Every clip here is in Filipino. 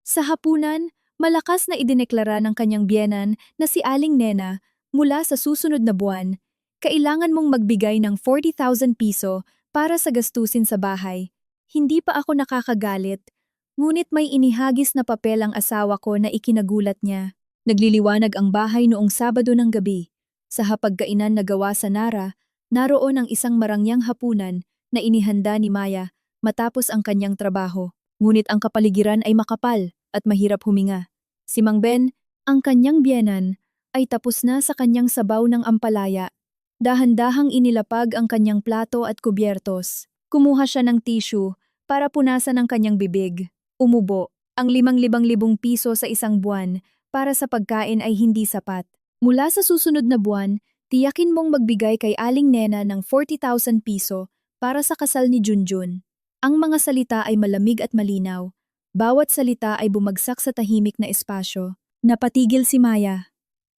Sa hapunan, malakas na idineklara ng kanyang biyenan na si Aling Nena mula sa susunod na buwan. Kailangan mong magbigay ng 40,000 piso para sa gastusin sa bahay. Hindi pa ako nakakagalit, ngunit may inihagis na papel ang asawa ko na ikinagulat niya. Nagliliwanag ang bahay noong Sabado ng gabi. Sa hapagkainan na gawa sa Nara, naroon ang isang marangyang hapunan na inihanda ni Maya matapos ang kanyang trabaho. Ngunit ang kapaligiran ay makapal at mahirap huminga. Si Mang Ben, ang kanyang biyenan, ay tapos na sa kanyang sabaw ng ampalaya. Dahan-dahang inilapag ang kanyang plato at kubyertos. Kumuha siya ng tissue para punasan ang kanyang bibig. Umubo, ang 5,000 piso sa isang buwan para sa pagkain ay hindi sapat. Mula sa susunod na buwan, tiyakin mong magbigay kay Aling Nena ng 40,000 piso para sa kasal ni Junjun. Ang mga salita ay malamig at malinaw. Bawat salita ay bumagsak sa tahimik na espasyo. Napatigil si Maya.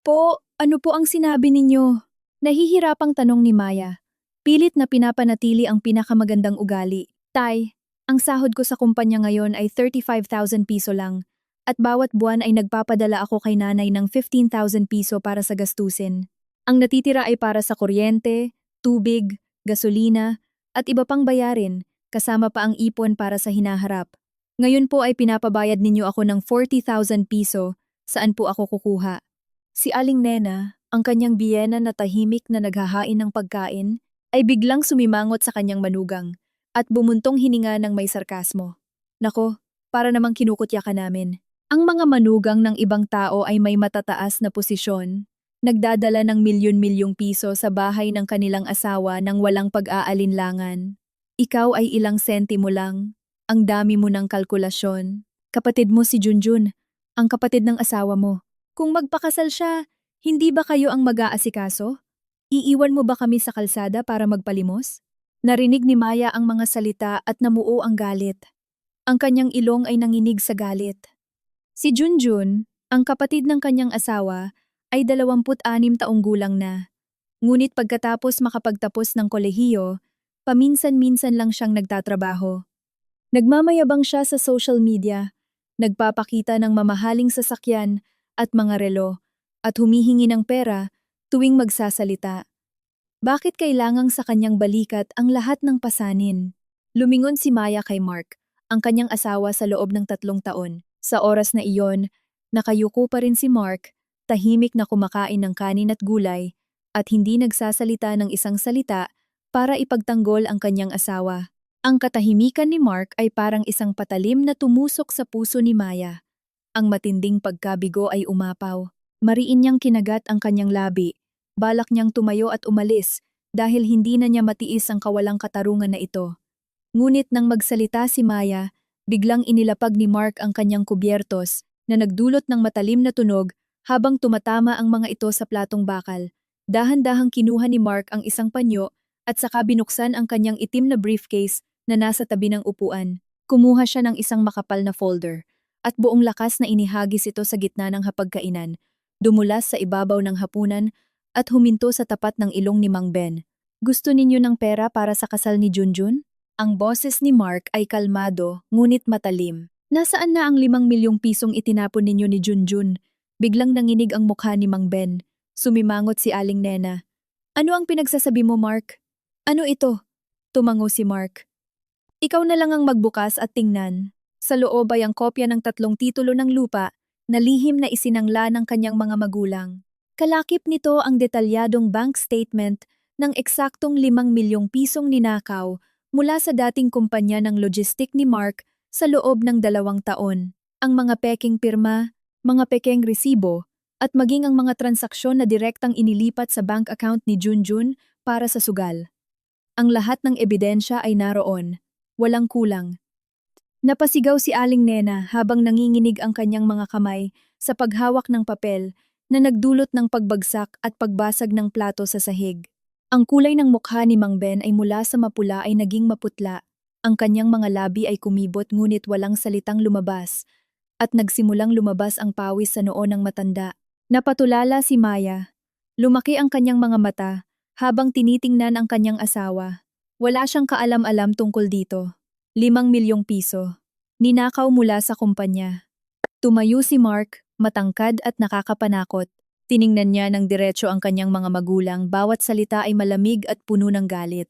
Po, ano po ang sinabi ninyo? Nahihirapang tanong ni Maya. Pilit na pinapanatili ang pinakamagandang ugali. Tay, ang sahod ko sa kumpanya ngayon ay 35,000 piso lang. At bawat buwan ay nagpapadala ako kay nanay ng 15,000 piso para sa gastusin. Ang natitira ay para sa kuryente, tubig, gasolina, at iba pang bayarin, kasama pa ang ipon para sa hinaharap. Ngayon po ay pinapabayad ninyo ako ng 40,000 piso, saan po ako kukuha? Si Aling Nena, ang kanyang biyena na tahimik na naghahain ng pagkain, ay biglang sumimangot sa kanyang manugang, at bumuntong hininga ng may sarkasmo. Nako, para namang kinukutya ka namin. Ang mga manugang ng ibang tao ay may matataas na posisyon. Nagdadala ng milyon-milyong piso sa bahay ng kanilang asawa nang walang pag-aalinlangan. Ikaw ay ilang sentimo lang. Ang dami mo ng kalkulasyon. Kapatid mo si Junjun, ang kapatid ng asawa mo. Kung magpakasal siya, hindi ba kayo ang mag-aasikaso? Iiwan mo ba kami sa kalsada para magpalimos? Narinig ni Maya ang mga salita at namuo ang galit. Ang kanyang ilong ay nanginig sa galit. Si Junjun, ang kapatid ng kanyang asawa, ay 26 taong gulang na. Ngunit pagkatapos makapagtapos ng kolehiyo, paminsan-minsan lang siyang nagtatrabaho. Nagmamayabang siya sa social media, nagpapakita ng mamahaling sasakyan at mga relo, at humihingi ng pera tuwing magsasalita. Bakit kailangang sa kanyang balikat ang lahat ng pasanin? Lumingon si Maya kay Mark, ang kanyang asawa sa loob ng 3 taon. Sa oras na iyon, nakayuko pa rin si Mark, tahimik na kumakain ng kanin at gulay, at hindi nagsasalita ng isang salita para ipagtanggol ang kanyang asawa. Ang katahimikan ni Mark ay parang isang patalim na tumusok sa puso ni Maya. Ang matinding pagkabigo ay umapaw. Mariin niyang kinagat ang kanyang labi. Balak niyang tumayo at umalis dahil hindi na niya matiis ang kawalang katarungan na ito. Ngunit nang magsalita si Maya, biglang inilapag ni Mark ang kanyang kubyertos na nagdulot ng matalim na tunog habang tumatama ang mga ito sa platong bakal. Dahan-dahang kinuha ni Mark ang isang panyo at saka binuksan ang kanyang itim na briefcase na nasa tabi ng upuan. Kumuha siya ng isang makapal na folder at buong lakas na inihagis ito sa gitna ng hapagkainan, dumulas sa ibabaw ng hapunan at huminto sa tapat ng ilong ni Mang Ben. Gusto ninyo ng pera para sa kasal ni Junjun? Ang boses ni Mark ay kalmado, ngunit matalim. Nasaan na ang 5,000,000 pisong itinapon ninyo ni Junjun? Biglang nanginig ang mukha ni Mang Ben. Sumimangot si Aling Nena. Ano ang pinagsasabi mo, Mark? Ano ito? Tumango si Mark. Ikaw na lang ang magbukas at tingnan. Sa loob ay ang kopya ng 3 titulo ng lupa na lihim na isinangla ng kanyang mga magulang. Kalakip nito ang detalyadong bank statement ng eksaktong 5,000,000 pisong ninakaw mula sa dating kumpanya ng logistik ni Mark sa loob ng 2 taon. Ang mga peking pirma, mga pekeng resibo, at maging ang mga transaksyon na direktang inilipat sa bank account ni Junjun para sa sugal. Ang lahat ng ebidensya ay naroon, walang kulang. Napasigaw si Aling Nena habang nanginginig ang kanyang mga kamay sa paghawak ng papel na nagdulot ng pagbagsak at pagbasag ng plato sa sahig. Ang kulay ng mukha ni Mang Ben ay mula sa mapula ay naging maputla. Ang kanyang mga labi ay kumibot ngunit walang salitang lumabas, at nagsimulang lumabas ang pawis sa noo ng matanda. Napatulala si Maya. Lumaki ang kanyang mga mata habang tinitingnan ang kanyang asawa. Wala siyang kaalam-alam tungkol dito. 5,000,000 piso. Ninakaw mula sa kumpanya. Tumayo si Mark, matangkad at nakakapanakot. Tiningnan niya ng diretso ang kanyang mga magulang, bawat salita ay malamig at puno ng galit.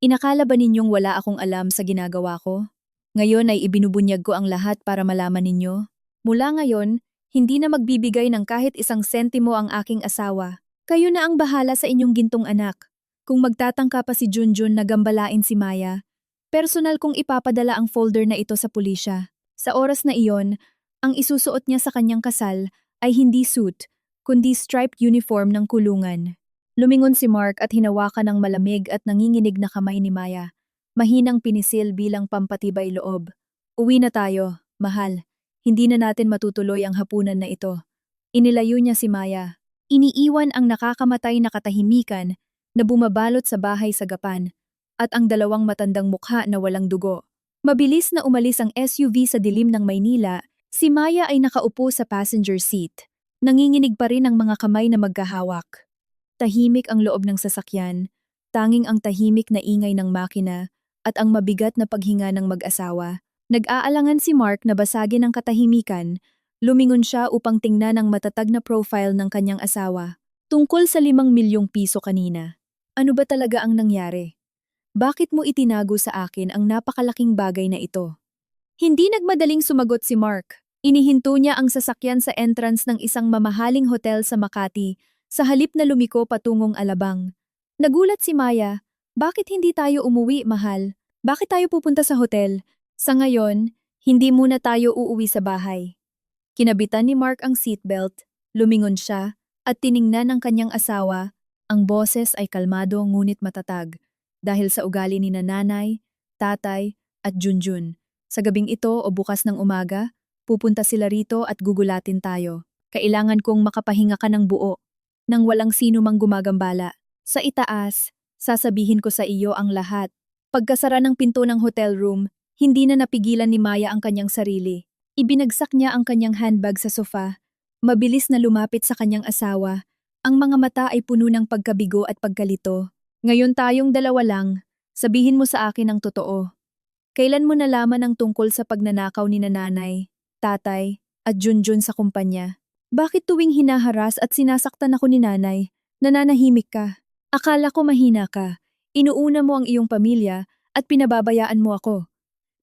Inakala ba ninyong wala akong alam sa ginagawa ko? Ngayon ay ibinubunyag ko ang lahat para malaman ninyo. Mula ngayon, hindi na magbibigay ng kahit isang sentimo ang aking asawa. Kayo na ang bahala sa inyong gintong anak. Kung magtatangka pa si Junjun na gambalain si Maya, personal kong ipapadala ang folder na ito sa pulisya. Sa oras na iyon, ang isusuot niya sa kanyang kasal ay hindi suit, kundi striped uniform ng kulungan. Lumingon si Mark at hinawakan ng malamig at nanginginig na kamay ni Maya. Mahinang pinisil bilang pampatibay loob. Uwi na tayo, mahal. Hindi na natin matutuloy ang hapunan na ito. Inilayo niya si Maya. Iniiwan ang nakakamatay na katahimikan na bumabalot sa bahay sa gapan at ang dalawang matandang mukha na walang dugo. Mabilis na umalis ang SUV sa dilim ng Maynila. Si Maya ay nakaupo sa passenger seat. Nanginginig pa rin ang mga kamay na magkahawak. Tahimik ang loob ng sasakyan, tanging ang tahimik na ingay ng makina at ang mabigat na paghinga ng mag-asawa. Nag-aalangan si Mark na basagin ang katahimikan. Lumingon siya upang tingnan ang matatag na profile ng kanyang asawa. Tungkol sa 5 milyong piso kanina. Ano ba talaga ang nangyari? Bakit mo itinago sa akin ang napakalaking bagay na ito? Hindi nagmadaling sumagot si Mark. Inihinto niya ang sasakyan sa entrance ng isang mamahaling hotel sa Makati, sa halip na lumiko patungong Alabang. Nagulat si Maya. Bakit hindi tayo umuwi, mahal? Bakit tayo pupunta sa hotel? Sa ngayon, hindi muna tayo uuwi sa bahay. Kinabitan ni Mark ang seatbelt, lumingon siya, at tiningnan ng kanyang asawa. Ang boses ay kalmado ngunit matatag, dahil sa ugali ni nanay, tatay, at Junjun. Sa gabing ito o bukas ng umaga, pupunta sila rito at gugulatin tayo. Kailangan kong makapahinga ka ng buo, nang walang sino mang gumagambala. Sa itaas, sasabihin ko sa iyo ang lahat. Pagkasara ng pinto ng hotel room, hindi na napigilan ni Maya ang kanyang sarili. Ibinagsak niya ang kanyang handbag sa sofa. Mabilis na lumapit sa kanyang asawa. Ang mga mata ay puno ng pagkabigo at pagkalito. Ngayon tayong dalawa lang, sabihin mo sa akin ang totoo. Kailan mo nalaman ang tungkol sa pagnanakaw ni nanay, tatay, at Junjun sa kumpanya? Bakit tuwing hinaharas at sinasaktan ako ni nanay, nananahimik ka? Akala ko mahina ka. Inuuna mo ang iyong pamilya at pinababayaan mo ako.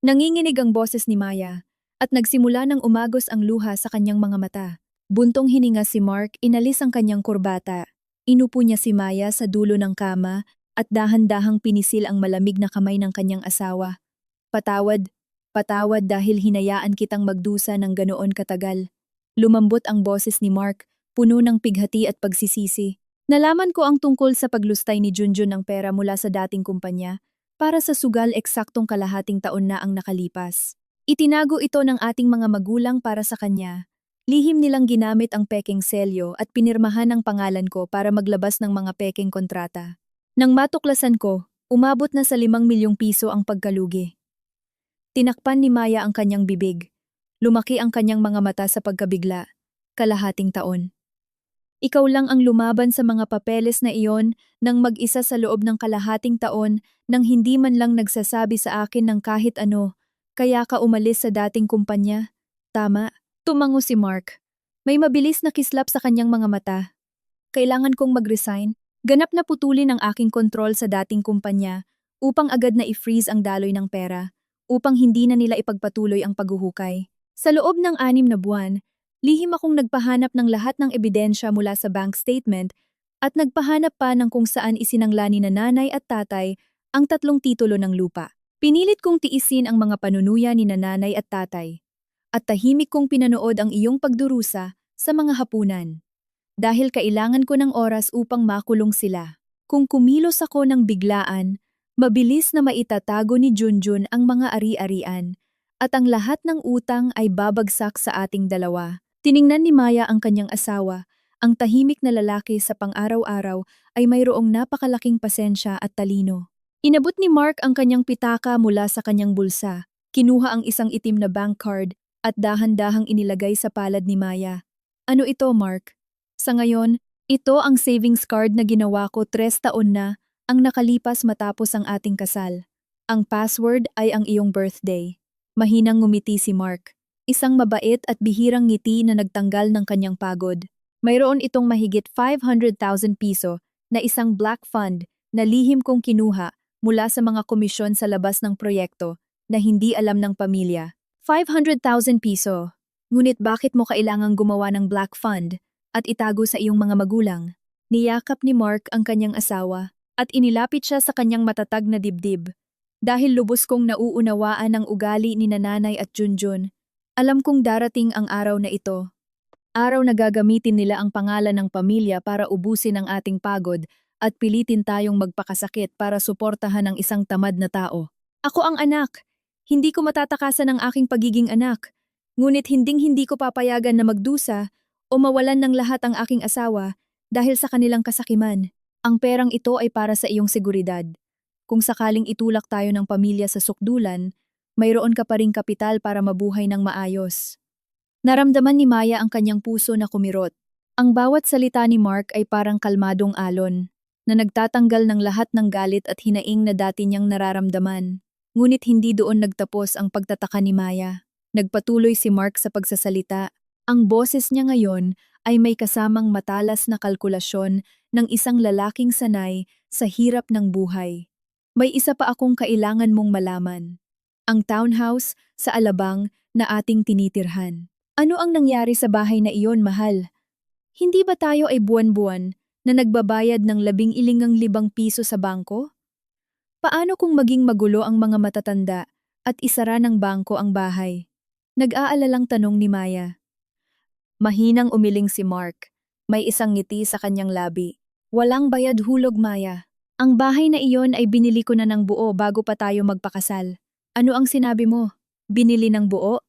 Nanginginig ang boses ni Maya at nagsimula ng umagos ang luha sa kanyang mga mata. Buntong hininga si Mark, inalis ang kanyang kurbata. Inupo niya si Maya sa dulo ng kama at dahan-dahang pinisil ang malamig na kamay ng kanyang asawa. Patawad, patawad dahil hinayaan kitang magdusa ng ganoon katagal. Lumambot ang boses ni Mark, puno ng pighati at pagsisisi. Nalaman ko ang tungkol sa paglustay ni Junjun ng pera mula sa dating kumpanya para sa sugal eksaktong kalahating taon na ang nakalipas. Itinago ito ng ating mga magulang para sa kanya. Lihim nilang ginamit ang peking selyo at pinirmahan ang pangalan ko para maglabas ng mga peking kontrata. Nang matuklasan ko, umabot na sa 5 milyong piso ang pagkalugi. Tinakpan ni Maya ang kanyang bibig. Lumaki ang kanyang mga mata sa pagkabigla. Kalahating taon. Ikaw lang ang lumaban sa mga papeles na iyon nang mag-isa sa loob ng kalahating taon nang hindi man lang nagsasabi sa akin ng kahit ano, kaya ka umalis sa dating kumpanya. Tama, tumango si Mark. May mabilis na kislap sa kanyang mga mata. Kailangan kong mag-resign. Ganap na putulin ang aking kontrol sa dating kumpanya upang agad na i-freeze ang daloy ng pera, upang hindi na nila ipagpatuloy ang paghuhukay. Sa loob ng 6 na buwan, lihim akong nagpahanap ng lahat ng ebidensya mula sa bank statement at nagpahanap pa ng kung saan isinangla ni nanay at tatay ang 3 titulo ng lupa. Pinilit kong tiisin ang mga panunuya ni nanay at tatay, at tahimik kong pinanood ang iyong pagdurusa sa mga hapunan. Dahil kailangan ko ng oras upang makulong sila. Kung kumilos ako ng biglaan, mabilis na maitatago ni Junjun ang mga ari-arian, at ang lahat ng utang ay babagsak sa ating dalawa. Tiningnan ni Maya ang kanyang asawa. Ang tahimik na lalaki sa pang-araw-araw ay mayroong napakalaking pasensya at talino. Inabot ni Mark ang kanyang pitaka mula sa kanyang bulsa. Kinuha ang isang itim na bank card at dahan-dahang inilagay sa palad ni Maya. Ano ito, Mark? Sa ngayon, ito ang savings card na ginawa ko 3 taon na ang nakalipas matapos ang ating kasal. Ang password ay ang iyong birthday. Mahinang ngumiti si Mark. isang mabait at bihirang ngiti na nagtanggal ng kanyang pagod. Mayroon itong mahigit 500,000 piso na isang black fund na lihim kong kinuha mula sa mga komisyon sa labas ng proyekto na hindi alam ng pamilya. 500,000 piso. Ngunit bakit mo kailangang gumawa ng black fund at itago sa iyong mga magulang? Niyakap ni Mark ang kanyang asawa at inilapit siya sa kanyang matatag na dibdib. Dahil lubos kong nauunawaan ang ugali ni Nanay at Junjun, alam kong darating ang araw na ito. Araw na gagamitin nila ang pangalan ng pamilya para ubusin ang ating pagod at pilitin tayong magpakasakit para suportahan ang isang tamad na tao. Ako ang anak. Hindi ko matatakasan ang aking pagiging anak. Ngunit hinding-hindi ko papayagan na magdusa o mawalan ng lahat ang aking asawa dahil sa kanilang kasakiman. Ang perang ito ay para sa iyong seguridad. Kung sakaling itulak tayo ng pamilya sa sukdulan, mayroon ka pa ring kapital para mabuhay ng maayos. Naramdaman ni Maya ang kanyang puso na kumirot. Ang bawat salita ni Mark ay parang kalmadong alon, na nagtatanggal ng lahat ng galit at hinaing na dati niyang nararamdaman. Ngunit hindi doon nagtapos ang pagtataka ni Maya. Nagpatuloy si Mark sa pagsasalita. Ang boses niya ngayon ay may kasamang matalas na kalkulasyon ng isang lalaking sanay sa hirap ng buhay. May isa pa akong kailangan mong malaman. Ang townhouse sa Alabang na ating tinitirhan. Ano ang nangyari sa bahay na iyon, mahal? Hindi ba tayo ay buwan-buwan na nagbabayad ng 15,000 piso sa bangko? Paano kung maging magulo ang mga matatanda at isara ng bangko ang bahay? Nag-aalalang tanong ni Maya. Mahinang umiling si Mark. May isang ngiti sa kanyang labi. Walang bayad hulog, Maya. Ang bahay na iyon ay binili ko na ng buo bago pa tayo magpakasal. Ano ang sinabi mo? Binili ng buo?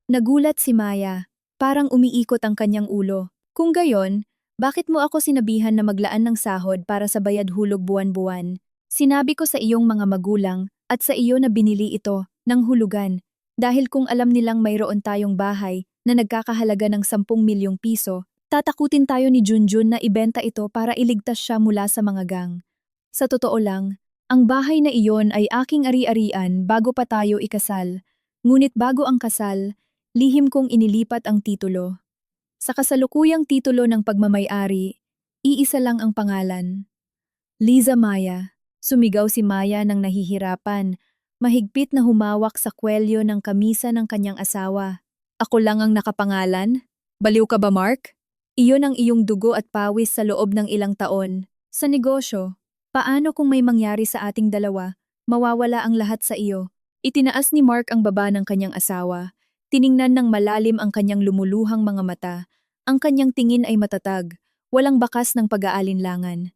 Nagulat si Maya. Parang umiikot ang kanyang ulo. Kung gayon, bakit mo ako sinabihan na maglaan ng sahod para sa bayad hulog buwan-buwan? Sinabi ko sa iyong mga magulang at sa iyo na binili ito ng hulugan. Dahil kung alam nilang mayroon tayong bahay na nagkakahalaga ng 10 milyong piso, tatakutin tayo ni Junjun na ibenta ito para iligtas siya mula sa mga gang. Sa totoo lang, ang bahay na iyon ay aking ari-arian bago pa tayo ikasal. Ngunit bago ang kasal, lihim kong inilipat ang titulo. Sa kasalukuyang titulo ng pagmamay-ari, iisa lang ang pangalan. Liza Maya. Sumigaw si Maya nang nahihirapan, mahigpit na humawak sa kwelyo ng kamisa ng kanyang asawa. Ako lang ang nakapangalan? Baliw ka ba, Mark? Iyon ang iyong dugo at pawis sa loob ng ilang taon. Sa negosyo, paano kung may mangyari sa ating dalawa, mawawala ang lahat sa iyo? Itinaas ni Mark ang baba ng kanyang asawa. Tiningnan ng malalim ang kanyang lumuluhang mga mata. Ang kanyang tingin ay matatag, walang bakas ng pag-aalinlangan.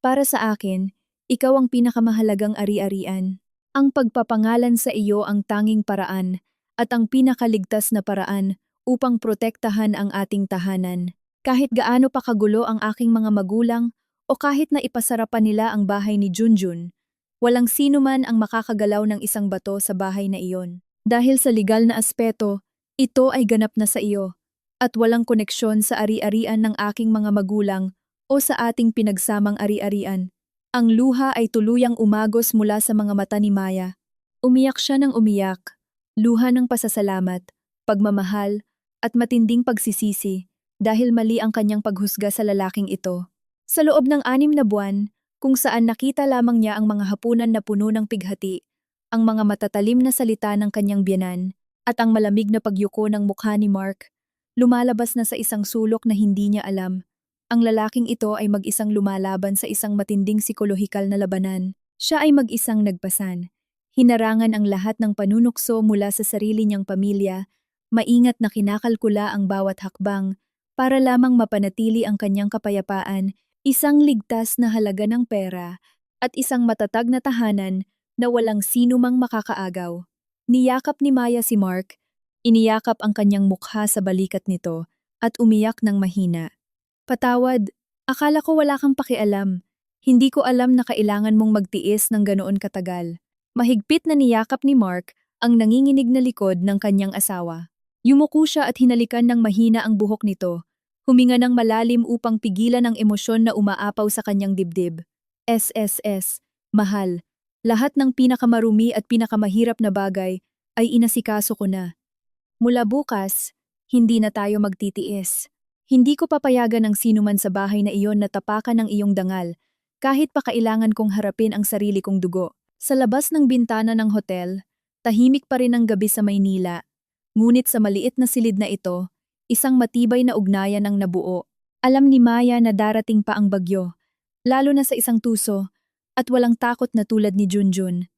Para sa akin, ikaw ang pinakamahalagang ari-arian. Ang pagpapangalan sa iyo ang tanging paraan at ang pinakaligtas na paraan upang protektahan ang ating tahanan. Kahit gaano pa kagulo ang aking mga magulang o kahit na ipasara pa nila ang bahay ni Junjun, walang sino man ang makakagalaw ng isang bato sa bahay na iyon. Dahil sa legal na aspeto, ito ay ganap na sa iyo at walang koneksyon sa ari-arian ng aking mga magulang o sa ating pinagsamang ari-arian. Ang luha ay tuluyang umagos mula sa mga mata ni Maya. Umiyak siya ng umiyak, luha ng pasasalamat, pagmamahal, at matinding pagsisisi dahil mali ang kanyang paghusga sa lalaking ito. Sa loob ng 6 na buwan, kung saan nakita lamang niya ang mga hapunan na puno ng pighati, ang mga matatalim na salita ng kanyang biyenan, at ang malamig na pagyuko ng mukha ni Mark, lumalabas na sa isang sulok na hindi niya alam. Ang lalaking ito ay mag-isang lumalaban sa isang matinding psikolohikal na labanan. Siya ay mag-isang nagpasan. Hinarangan ang lahat ng panunukso mula sa sarili niyang pamilya, maingat na kinakalkula ang bawat hakbang para lamang mapanatili ang kanyang kapayapaan, isang ligtas na halaga ng pera, at isang matatag na tahanan na walang sino mang makakaagaw. Niyakap ni Maya si Mark, iniyakap ang kanyang mukha sa balikat nito, at umiyak ng mahina. Patawad, akala ko wala kang pakialam. Hindi ko alam na kailangan mong magtiis ng ganoon katagal. Mahigpit na niyakap ni Mark ang nanginginig na likod ng kanyang asawa. Yumuko siya at hinalikan ng mahina ang buhok nito. Huminga ng malalim upang pigilan ang emosyon na umaapaw sa kanyang dibdib. SSS, mahal. Lahat ng pinakamarumi at pinakamahirap na bagay ay inasikaso ko na. Mula bukas, hindi na tayo magtitiis. Hindi ko papayagan ng sinuman sa bahay na iyon na tapakan ng iyong dangal, kahit pa kailangan kong harapin ang sarili kong dugo. Sa labas ng bintana ng hotel, tahimik pa rin ang gabi sa Maynila. Ngunit sa maliit na silid na ito, isang matibay na ugnayan ang nabuo. Alam ni Maya na darating pa ang bagyo, lalo na sa isang tuso, at walang takot na tulad ni Junjun.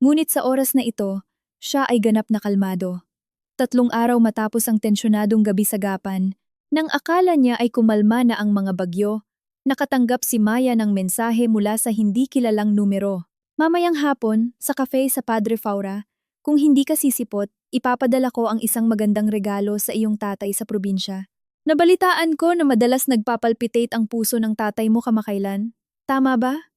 Ngunit sa oras na ito, siya ay ganap na kalmado. 3 araw matapos ang tensyonadong gabi sa Gapan, nang akala niya ay kumalma na ang mga bagyo, nakatanggap si Maya ng mensahe mula sa hindi kilalang numero. Mamayang hapon, sa cafe sa Padre Faura, kung hindi ka sisipot, ipapadala ko ang isang magandang regalo sa iyong tatay sa probinsya. Nabalitaan ko na madalas nagpapalpitate ang puso ng tatay mo kamakailan. Tama ba?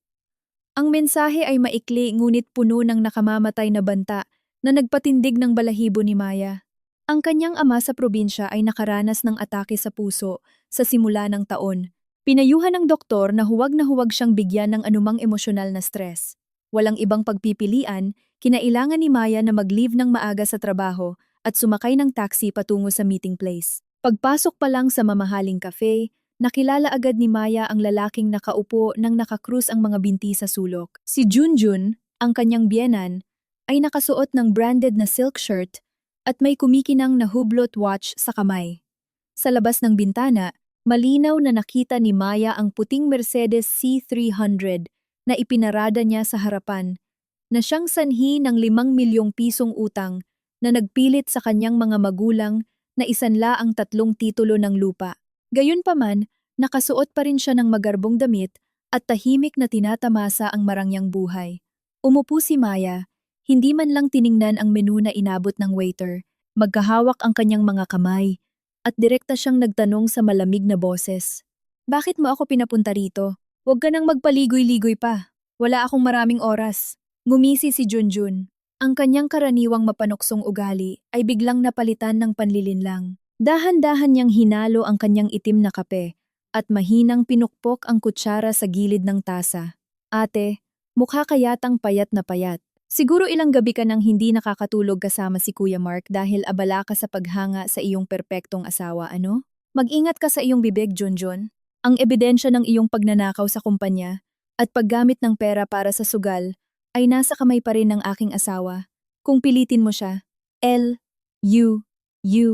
Ang mensahe ay maikli ngunit puno ng nakamamatay na banta na nagpatindig ng balahibo ni Maya. Ang kanyang ama sa probinsya ay nakaranas ng atake sa puso sa simula ng taon. Pinayuhan ng doktor na huwag siyang bigyan ng anumang emosyonal na stress. Walang ibang pagpipilian, kinailangan ni Maya na mag-leave ng maaga sa trabaho at sumakay ng taxi patungo sa meeting place. Pagpasok pa lang sa mamahaling cafe, nakilala agad ni Maya ang lalaking nakaupo nang nakakrus ang mga binti sa sulok. Si Junjun, ang kanyang biyenan, ay nakasuot ng branded na silk shirt at may kumikinang na hublot watch sa kamay. Sa labas ng bintana, malinaw na nakita ni Maya ang puting Mercedes C300 na ipinarada niya sa harapan, na siyang sanhi ng 5 milyong pisong utang na nagpilit sa kanyang mga magulang na isanla ang 3 titulo ng lupa. Gayunpaman, nakasuot pa rin siya ng magarbong damit at tahimik na tinatamasa ang marangyang buhay. Umupo si Maya, hindi man lang tiningnan ang menu na inabot ng waiter, magkahawak ang kanyang mga kamay, at direkta siyang nagtanong sa malamig na boses. Bakit mo ako pinapunta rito? Huwag ka nang magpaligoy-ligoy pa. Wala akong maraming oras. Ngumisi si Junjun. Ang kanyang karaniwang mapanuksong ugali ay biglang napalitan ng panlilinlang. Dahan-dahan niyang hinalo ang kanyang itim na kape at mahinang pinukpok ang kutsara sa gilid ng tasa. Ate, mukha ka yatang payat na payat. Siguro ilang gabi ka nang hindi nakakatulog kasama si Kuya Mark dahil abala ka sa paghanga sa iyong perpektong asawa, ano? Mag-ingat ka sa iyong bibig, Junjun. Ang ebidensya ng iyong pagnanakaw sa kumpanya at paggamit ng pera para sa sugal ay nasa kamay pa rin ng aking asawa. Kung pilitin mo siya, L, U, U,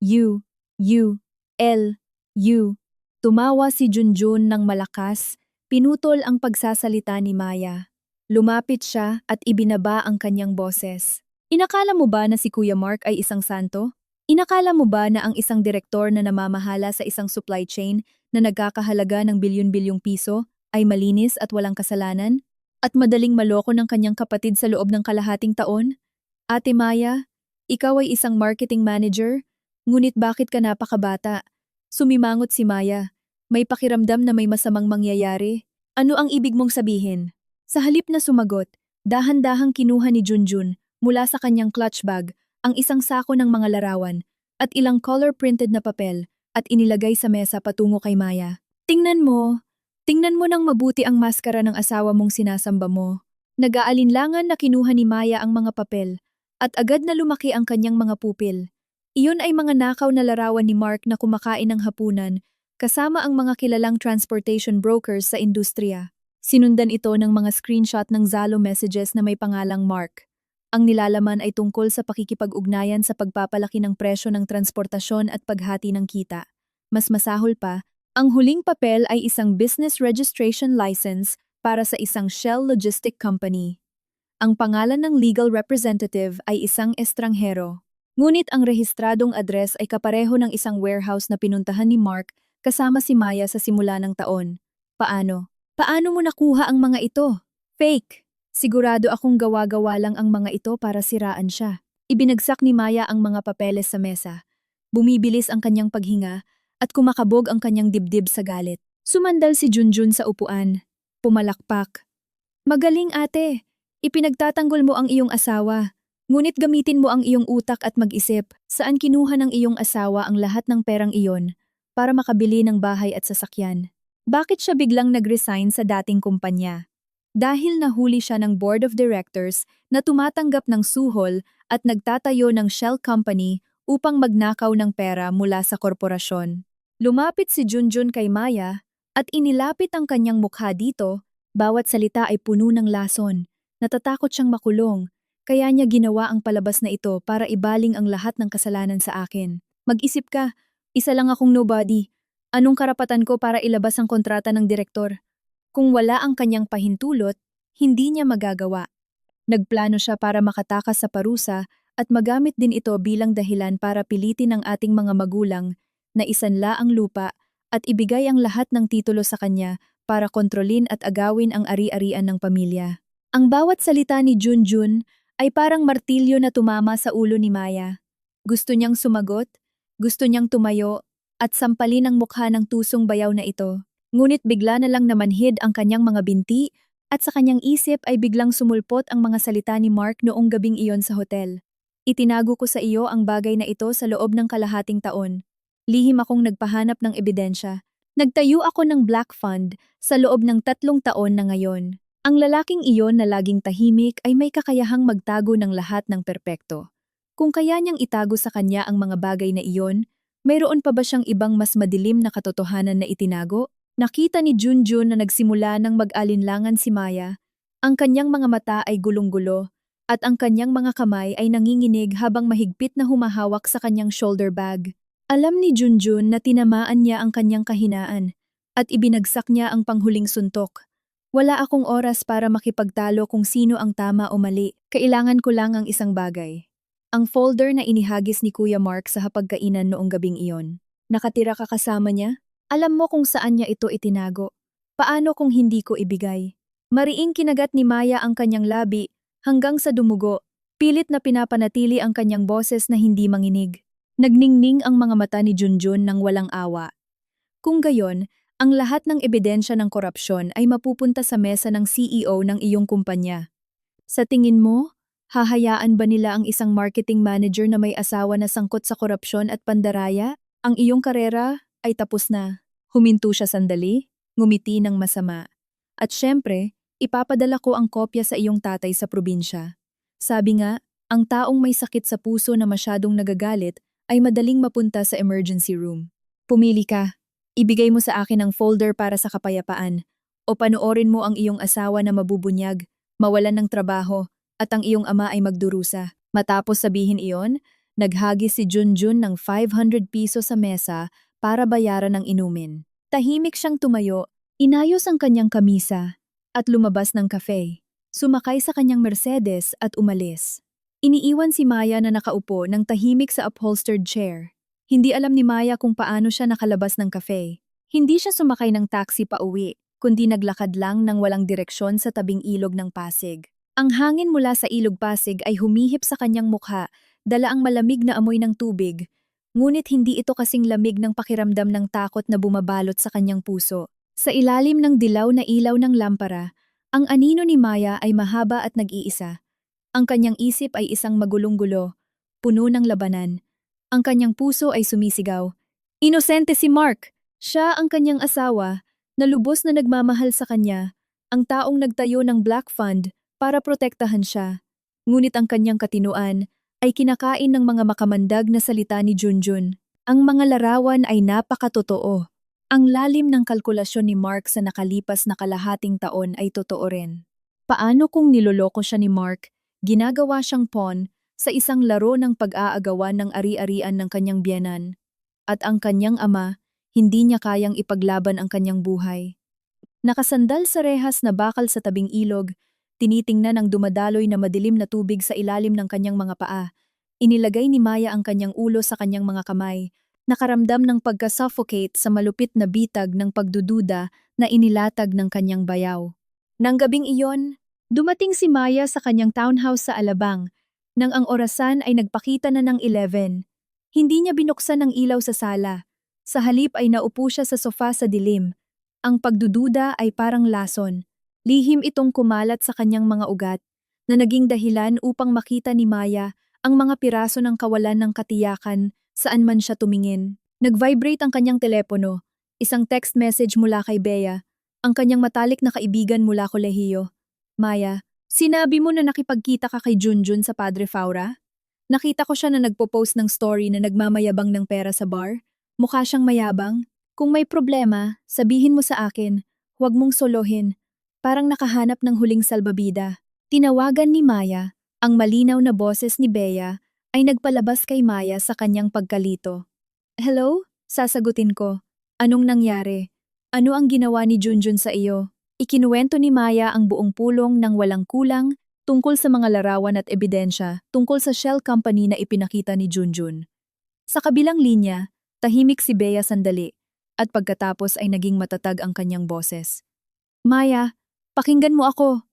U, U, L, U. Tumawa si Junjun ng malakas, pinutol ang pagsasalita ni Maya. Lumapit siya at ibinaba ang kanyang boses. Inakala mo ba na si Kuya Mark ay isang santo? Inakala mo ba na ang isang direktor na namamahala sa isang supply chain na nagkakahalaga ng bilyon-bilyong piso ay malinis at walang kasalanan? At madaling maloko ng kanyang kapatid sa loob ng kalahating taon? Ate Maya, ikaw ay isang marketing manager, ngunit bakit ka napakabata? Sumimangot si Maya. May pakiramdam na may masamang mangyayari. Ano ang ibig mong sabihin? Sa halip na sumagot, dahan-dahang kinuha ni Junjun mula sa kanyang clutch bag ang isang sako ng mga larawan at ilang color-printed na papel at inilagay sa mesa patungo kay Maya. Tingnan mo nang mabuti ang maskara ng asawa mong sinasamba mo. Nag-aalinlangan na kinuha ni Maya ang mga papel at agad na lumaki ang kanyang mga pupil. Iyon ay mga nakaw na larawan ni Mark na kumakain ng hapunan kasama ang mga kilalang transportation brokers sa industriya. Sinundan ito ng mga screenshot ng Zalo messages na may pangalang Mark. Ang nilalaman ay tungkol sa pakikipag-ugnayan sa pagpapalaki ng presyo ng transportasyon at paghati ng kita. Mas masahol pa, ang huling papel ay isang business registration license para sa isang Shell Logistic Company. Ang pangalan ng legal representative ay isang estranghero. Ngunit ang rehistradong address ay kapareho ng isang warehouse na pinuntahan ni Mark kasama si Maya sa simula ng taon. Paano? Paano mo nakuha ang mga ito? Fake! Sigurado akong gawa-gawa lang ang mga ito para siraan siya. Ibinagsak ni Maya ang mga papeles sa mesa. Bumibilis ang kanyang paghinga at kumakabog ang kanyang dibdib sa galit. Sumandal si Junjun sa upuan. Pumalakpak. Magaling ate! Ipinagtatanggol mo ang iyong asawa. Ngunit gamitin mo ang iyong utak at mag-isip saan kinuha ng iyong asawa ang lahat ng perang iyon para makabili ng bahay at sasakyan. Bakit siya biglang nag-resign sa dating kumpanya? Dahil nahuli siya ng board of directors na tumatanggap ng suhol at nagtatayo ng shell company upang magnakaw ng pera mula sa korporasyon. Lumapit si Junjun kay Maya at inilapit ang kanyang mukha dito, bawat salita ay puno ng lason. Natatakot siyang makulong, kaya niya ginawa ang palabas na ito para ibaling ang lahat ng kasalanan sa akin. Mag-isip ka, isa lang akong nobody. Anong karapatan ko para ilabas ang kontrata ng direktor? Kung wala ang kanyang pahintulot, hindi niya magagawa. Nagplano siya para makatakas sa parusa at magamit din ito bilang dahilan para pilitin ang ating mga magulang na isanla ang lupa at ibigay ang lahat ng titulo sa kanya para kontrolin at agawin ang ari-arian ng pamilya. Ang bawat salita ni Junjun ay parang martilyo na tumama sa ulo ni Maya. Gusto niyang sumagot, gusto niyang tumayo, at sampalin ang mukha ng tusong bayaw na ito. Ngunit bigla na lang namanhid ang kanyang mga binti at sa kanyang isip ay biglang sumulpot ang mga salita ni Mark noong gabing iyon sa hotel. Itinago ko sa iyo ang bagay na ito sa loob ng kalahating taon. Lihim akong nagpahanap ng ebidensya. Nagtayo ako ng Black Fund sa loob ng 3 taon na ngayon. Ang lalaking iyon na laging tahimik ay may kakayahang magtago ng lahat ng perpekto. Kung kaya niyang itago sa kanya ang mga bagay na iyon, mayroon pa ba siyang ibang mas madilim na katotohanan na itinago? Nakita ni Junjun na nagsimula ng mag-alinlangan si Maya. Ang kanyang mga mata ay gulong-gulo at ang kanyang mga kamay ay nanginginig habang mahigpit na humahawak sa kanyang shoulder bag. Alam ni Junjun na tinamaan niya ang kanyang kahinaan at ibinagsak niya ang panghuling suntok. Wala akong oras para makipagtalo kung sino ang tama o mali. Kailangan ko lang ang isang bagay. Ang folder na inihagis ni Kuya Mark sa hapagkainan noong gabing iyon. Nakatira ka kasama niya? Alam mo kung saan niya ito itinago. Paano kung hindi ko ibigay? Mariing kinagat ni Maya ang kanyang labi hanggang sa dumugo. Pilit na pinapanatili ang kanyang boses na hindi manginig. Nagningning ang mga mata ni Junjun ng walang awa. Kung gayon, ang lahat ng ebidensya ng korupsyon ay mapupunta sa mesa ng CEO ng iyong kumpanya. Sa tingin mo, hahayaan ba nila ang isang marketing manager na may asawa na sangkot sa korupsyon at pandaraya? Ang iyong karera ay tapos na. Huminto siya sandali, ngumiti ng masama. At syempre, ipapadala ko ang kopya sa iyong tatay sa probinsya. Sabi nga, ang taong may sakit sa puso na masyadong nagagalit ay madaling mapunta sa emergency room. Pumili ka. Ibigay mo sa akin ang folder para sa kapayapaan o panoorin mo ang iyong asawa na mabubunyag, mawalan ng trabaho at ang iyong ama ay magdurusa. Matapos sabihin iyon, naghagis si Junjun ng 500 piso sa mesa para bayaran ng inumin. Tahimik siyang tumayo, inayos ang kanyang kamisa at lumabas ng cafe. Sumakay sa kanyang Mercedes at umalis. Iniiwan si Maya na nakaupo ng tahimik sa upholstered chair. Hindi alam ni Maya kung paano siya nakalabas ng cafe. Hindi siya sumakay ng taxi pa uwi, kundi naglakad lang ng walang direksyon sa tabing ilog ng Pasig. Ang hangin mula sa ilog Pasig ay humihip sa kanyang mukha, dala ang malamig na amoy ng tubig. Ngunit hindi ito kasing lamig ng pakiramdam ng takot na bumabalot sa kanyang puso. Sa ilalim ng dilaw na ilaw ng lampara, ang anino ni Maya ay mahaba at nag-iisa. Ang kanyang isip ay isang magulong-gulo, puno ng labanan. Ang kanyang puso ay sumisigaw. Inosente si Mark! Siya ang kanyang asawa, na lubos na nagmamahal sa kanya, ang taong nagtayo ng Black Fund para protektahan siya. Ngunit ang kanyang katinuan ay kinakain ng mga makamandag na salita ni Junjun. Ang mga larawan ay napakatotoo. Ang lalim ng kalkulasyon ni Mark sa nakalipas na kalahating taon ay totoo rin. Paano kung niloloko siya ni Mark, ginagawa siyang pawn sa isang laro ng pag-aagawan ng ari-arian ng kanyang biyenan, at ang kanyang ama, hindi niya kayang ipaglaban ang kanyang buhay. Nakasandal sa rehas na bakal sa tabing ilog, tinitingnan ang dumadaloy na madilim na tubig sa ilalim ng kanyang mga paa. Inilagay ni Maya ang kanyang ulo sa kanyang mga kamay, nakaramdam ng pagka-suffocate sa malupit na bitag ng pagdududa na inilatag ng kanyang bayaw. Nang gabing iyon, dumating si Maya sa kanyang townhouse sa Alabang, nang ang orasan ay nagpakita na ng 11. Hindi niya binuksan ang ilaw sa sala. Sa halip ay naupo siya sa sofa sa dilim. Ang pagdududa ay parang lason. Lihim itong kumalat sa kanyang mga ugat, na naging dahilan upang makita ni Maya ang mga piraso ng kawalan ng katiyakan saan man siya tumingin. Nag-vibrate ang kanyang telepono. Isang text message mula kay Bea, ang kanyang matalik na kaibigan mula kolehiyo. Maya, sinabi mo na nakipagkita ka kay Junjun sa Padre Faura? Nakita ko siya na nagpo-post ng story na nagmamayabang ng pera sa bar. Mukha siyang mayabang. Kung may problema, sabihin mo sa akin. Huwag mong solohin. Parang nakahanap ng huling salbabida. Tinawagan ni Maya. Ang malinaw na boses ni Bea ay nagpalabas kay Maya sa kanyang pagkalito. Hello? Sasagutin ko. Anong nangyari? Ano ang ginawa ni Junjun sa iyo? Ikinuwento ni Maya ang buong pulong ng walang kulang tungkol sa mga larawan at ebidensya tungkol sa shell company na ipinakita ni Junjun. Sa kabilang linya, tahimik si Bea sandali at pagkatapos ay naging matatag ang kanyang boses. Maya, pakinggan mo ako.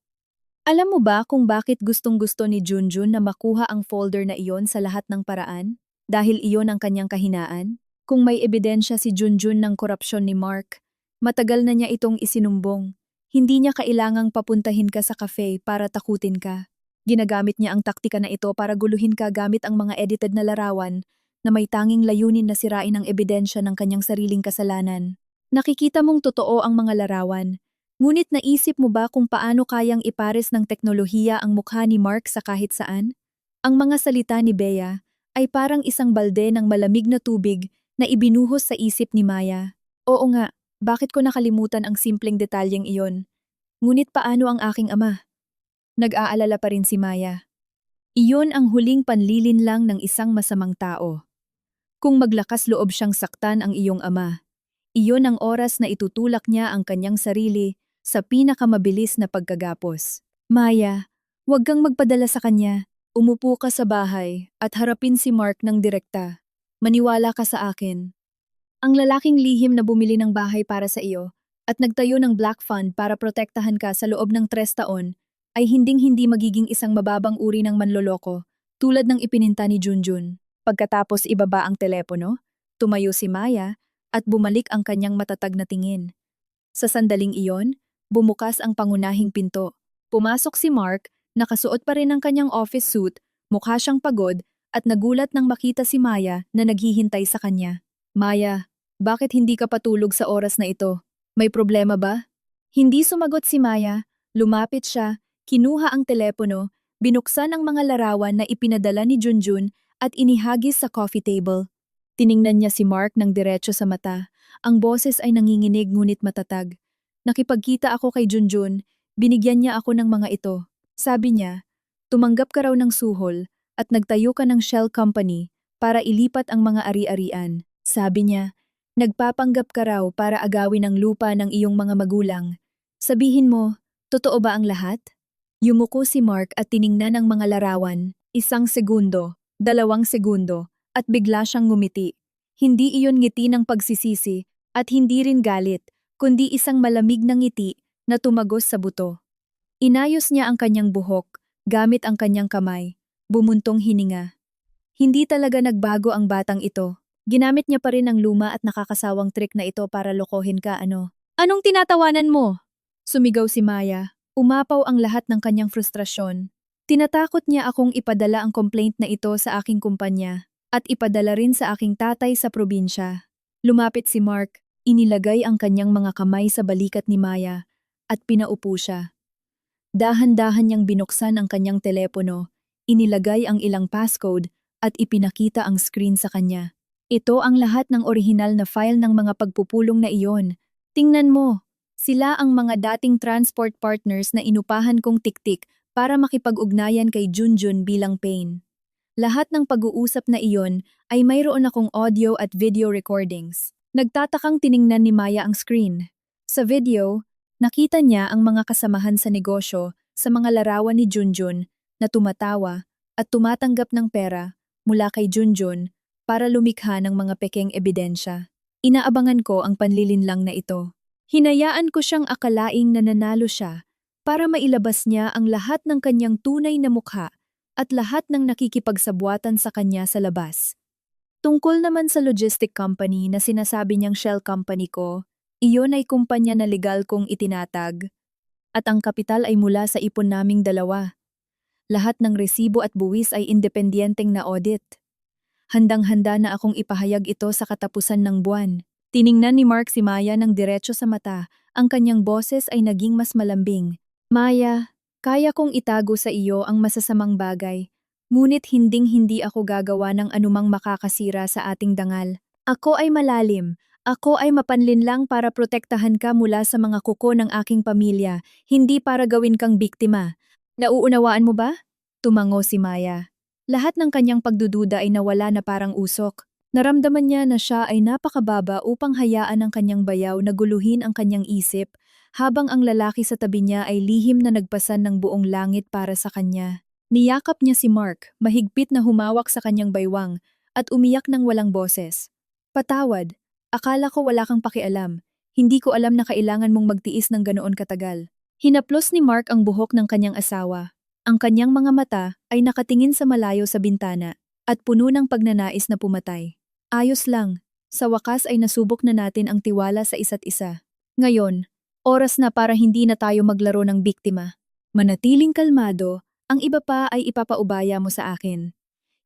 Alam mo ba kung bakit gustong-gusto ni Junjun na makuha ang folder na iyon sa lahat ng paraan? Dahil iyon ang kanyang kahinaan? Kung may ebidensya si Junjun ng korupsyon ni Mark, matagal na niya itong isinumbong. Hindi niya kailangang papuntahin ka sa cafe para takutin ka. Ginagamit niya ang taktika na ito para guluhin ka gamit ang mga edited na larawan na may tanging layunin na sirain ang ebidensya ng kanyang sariling kasalanan. Nakikita mong totoo ang mga larawan. Ngunit naisip mo ba kung paano kayang ipares ng teknolohiya ang mukha ni Mark sa kahit saan? Ang mga salita ni Bea ay parang isang balde ng malamig na tubig na ibinuhos sa isip ni Maya. Oo nga. Bakit ko nakalimutan ang simpleng detalyeng iyon? Ngunit paano ang aking ama? Nag-aalala pa rin si Maya. Iyon ang huling panlilin lang ng isang masamang tao. Kung maglakas loob siyang saktan ang iyong ama, iyon ang oras na itutulak niya ang kanyang sarili sa pinakamabilis na pagkagapos. Maya, huwag kang magpadala sa kanya. Umupo ka sa bahay at harapin si Mark ng direkta. Maniwala ka sa akin. Ang lalaking lihim na bumili ng bahay para sa iyo at nagtayo ng black fund para protektahan ka sa loob ng 3 taon ay hinding-hindi magiging isang mababang uri ng manloloko tulad ng ipininta ni Junjun. Pagkatapos ibaba ang telepono, tumayo si Maya at bumalik ang kanyang matatag na tingin. Sa sandaling iyon, bumukas ang pangunahing pinto. Pumasok si Mark, nakasuot pa rin ang kanyang office suit, mukha siyang pagod at nagulat nang makita si Maya na naghihintay sa kanya. Maya, bakit hindi ka patulog sa oras na ito? May problema ba? Hindi sumagot si Maya. Lumapit siya, kinuha ang telepono, binuksan ang mga larawan na ipinadala ni Junjun at inihagis sa coffee table. Tiningnan niya si Mark ng diretso sa mata. Ang boses ay nanginginig ngunit matatag. Nakipagkita ako kay Junjun, binigyan niya ako ng mga ito. Sabi niya, tumanggap ka raw ng suhol at nagtayo ka ng shell company para ilipat ang mga ari-arian. Sabi niya, nagpapanggap ka raw para agawin ang lupa ng iyong mga magulang. Sabihin mo, totoo ba ang lahat? Yumuko si Mark at tiningnan ang mga larawan. 1 segundo, 2 segundo, at bigla siyang ngumiti. Hindi iyon ngiti ng pagsisisi at hindi rin galit, kundi isang malamig na ngiti na tumagos sa buto. Inayos niya ang kanyang buhok, gamit ang kanyang kamay, bumuntong hininga. Hindi talaga nagbago ang batang ito. Ginamit niya pa rin ang luma at nakakasawang trick na ito para lokohin ka ano. Anong tinatawanan mo? Sumigaw si Maya. Umapaw ang lahat ng kanyang frustrasyon. Tinatakot niya akong ipadala ang complaint na ito sa aking kumpanya at ipadala rin sa aking tatay sa probinsya. Lumapit si Mark, inilagay ang kanyang mga kamay sa balikat ni Maya at pinaupo siya. Dahan-dahan niyang binuksan ang kanyang telepono, inilagay ang ilang passcode at ipinakita ang screen sa kanya. Ito ang lahat ng orihinal na file ng mga pagpupulong na iyon. Tingnan mo, sila ang mga dating transport partners na inupahan kong tiktik para makipag-ugnayan kay Junjun bilang Pain. Lahat ng pag-uusap na iyon ay mayroon akong audio at video recordings. Nagtatakang tiningnan ni Maya ang screen. Sa video, nakita niya ang mga kasamahan sa negosyo sa mga larawan ni Junjun na tumatawa at tumatanggap ng pera mula kay Junjun para lumikha ng mga pekeng ebidensya. Inaabangan ko ang panlilinlang na ito. Hinayaan ko siyang akalaing nananalo siya para mailabas niya ang lahat ng kanyang tunay na mukha at lahat ng nakikipagsabwatan sa kanya sa labas. Tungkol naman sa logistic company na sinasabi niyang shell company ko, iyon ay kumpanya na legal kong itinatag. At ang kapital ay mula sa ipon naming dalawa. Lahat ng resibo at buwis ay independenteng na audit. Handang-handa na akong ipahayag ito sa katapusan ng buwan. Tiningnan ni Mark si Maya ng diretso sa mata, ang kanyang boses ay naging mas malambing. Maya, kaya kong itago sa iyo ang masasamang bagay, Ngunit hinding-hindi ako gagawa ng anumang makakasira sa ating dangal. Ako ay malalim. Ako ay mapanlinlang para protektahan ka mula sa mga kuko ng aking pamilya, hindi para gawin kang biktima. Nauunawaan mo ba? Tumango si Maya. Lahat ng kanyang pagdududa ay nawala na parang usok. Naramdaman niya na siya ay napakababa upang hayaan ang kanyang bayaw na guluhin ang kanyang isip, habang ang lalaki sa tabi niya ay lihim na nagpasan ng buong langit para sa kanya. Niyakap niya si Mark, mahigpit na humawak sa kanyang baywang, at umiyak ng walang boses. Patawad, akala ko wala kang pakialam. Hindi ko alam na kailangan mong magtiis ng ganoon katagal. Hinaplos ni Mark ang buhok ng kanyang asawa. Ang kanyang mga mata ay nakatingin sa malayo sa bintana at puno ng pagnanais na pumatay. Ayos lang, sa wakas ay nasubok na natin ang tiwala sa isa't isa. Ngayon, oras na para hindi na tayo maglaro ng biktima. Manatiling kalmado, ang iba pa ay ipapaubaya mo sa akin.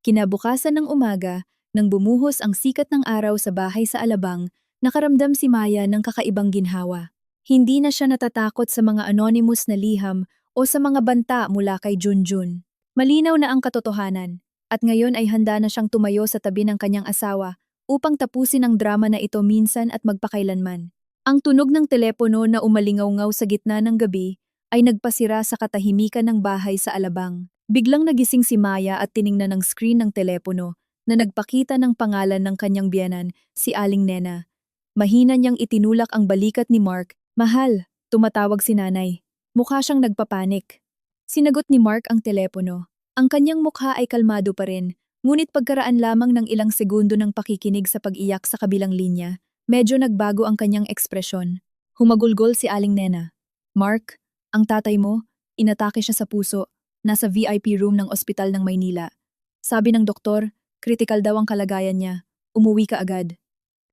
Kinabukasan ng umaga, nang bumuhos ang sikat ng araw sa bahay sa Alabang, nakaramdam si Maya ng kakaibang ginhawa. Hindi na siya natatakot sa mga anonymous na liham o sa mga banta mula kay Junjun. Malinaw na ang katotohanan, at ngayon ay handa na siyang tumayo sa tabi ng kanyang asawa upang tapusin ang drama na ito minsan at magpakailanman. Ang tunog ng telepono na umalingaw-ngaw sa gitna ng gabi ay nagpasira sa katahimikan ng bahay sa Alabang. Biglang nagising si Maya at tiningnan ang screen ng telepono na nagpakita ng pangalan ng kanyang biyenan, si Aling Nena. Mahina niyang itinulak ang balikat ni Mark. Mahal, tumatawag si nanay. Mukha siyang nagpapanik. Sinagot ni Mark ang telepono. Ang kanyang mukha ay kalmado pa rin, ngunit pagkaraan lamang ng ilang segundo ng pakikinig sa pag-iyak sa kabilang linya, medyo nagbago ang kanyang ekspresyon. Humagulgol si Aling Nena. Mark, ang tatay mo, inatake siya sa puso, nasa VIP room ng ospital ng Maynila. Sabi ng doktor, kritikal daw ang kalagayan niya. Umuwi ka agad.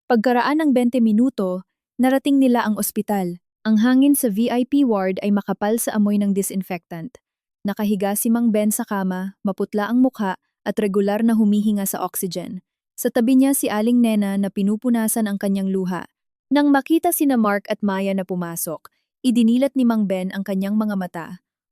Pagkaraan ng 20 minuto, narating nila ang ospital. Ang hangin sa VIP ward ay makapal sa amoy ng disinfectant. Nakahiga si Mang Ben sa kama, maputla ang mukha at regular na humihinga sa oxygen. Sa tabi niya si Aling Nena na pinupunasan ang kanyang luha. Nang makita sina Mark at Maya na pumasok, idinilat ni Mang Ben ang kanyang mga mata.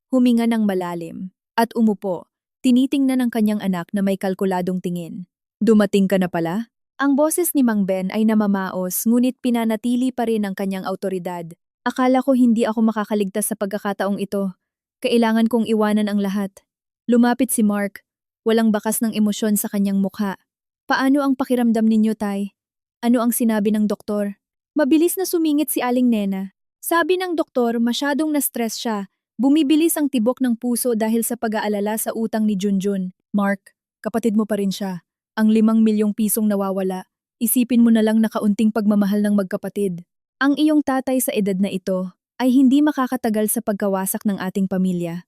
Huminga ng malalim at umupo. Tinitingnan ng kanyang anak na may kalkuladong tingin. Dumating ka na pala? Ang boses ni Mang Ben ay namamaos ngunit pinanatili pa rin ang kanyang autoridad. Akala ko hindi ako makakaligtas sa pagkakataong ito. Kailangan kong iwanan ang lahat. Lumapit si Mark. Walang bakas ng emosyon sa kanyang mukha. Paano ang pakiramdam ninyo, Tay? Ano ang sinabi ng doktor? Mabilis na sumingit si Aling Nena. Sabi ng doktor masyadong na-stress siya. Bumibilis ang tibok ng puso dahil sa pag-aalala sa utang ni Junjun. Mark, kapatid mo pa rin siya. Ang 5 milyong pisong nawawala. Isipin mo na lang na kaunting pagmamahal ng magkapatid. Ang iyong tatay sa edad na ito ay hindi makakatagal sa pagkawasak ng ating pamilya.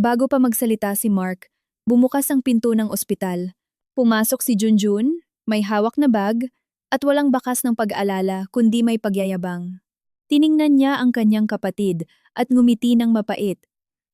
Bago pa magsalita si Mark, bumukas ang pinto ng ospital. Pumasok si Junjun, may hawak na bag, at walang bakas ng pag-alala kundi may pagyayabang. Tiningnan niya ang kanyang kapatid at ngumiti ng mapait.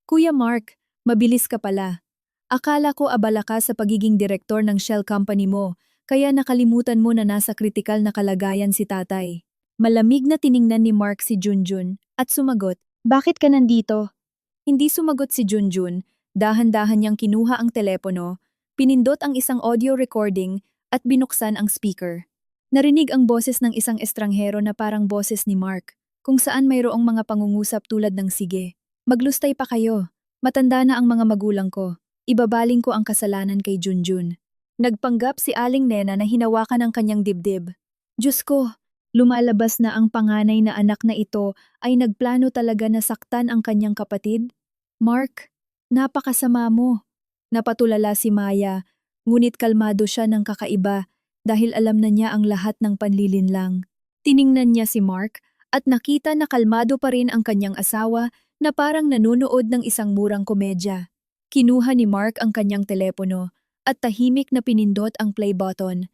Kuya Mark, mabilis ka pala. Akala ko abala ka sa pagiging direktor ng shell company mo, kaya nakalimutan mo na nasa kritikal na kalagayan si tatay. Malamig na tiningnan ni Mark si Junjun at sumagot, "Bakit ka nandito?" Hindi sumagot si Junjun, dahan-dahan niyang kinuha ang telepono, pinindot ang isang audio recording at binuksan ang speaker. Narinig ang boses ng isang estranghero na parang boses ni Mark, kung saan mayroong mga pangungusap tulad ng sige. Maglustay pa kayo. Matanda na ang mga magulang ko. Ibabaling ko ang kasalanan kay Junjun. Nagpanggap si Aling Nena na hinawakan ang kanyang dibdib. Diyos ko, lumalabas na ang panganay na anak na ito ay nagplano talaga na saktan ang kanyang kapatid? Mark, napakasama mo. Napatulala si Maya, ngunit kalmado siya ng kakaiba dahil alam na niya ang lahat ng panlilinlang. Tiningnan niya si Mark at nakita na kalmado pa rin ang kanyang asawa na parang nanonood ng isang murang komedya. Kinuha ni Mark ang kanyang telepono at tahimik na pinindot ang play button.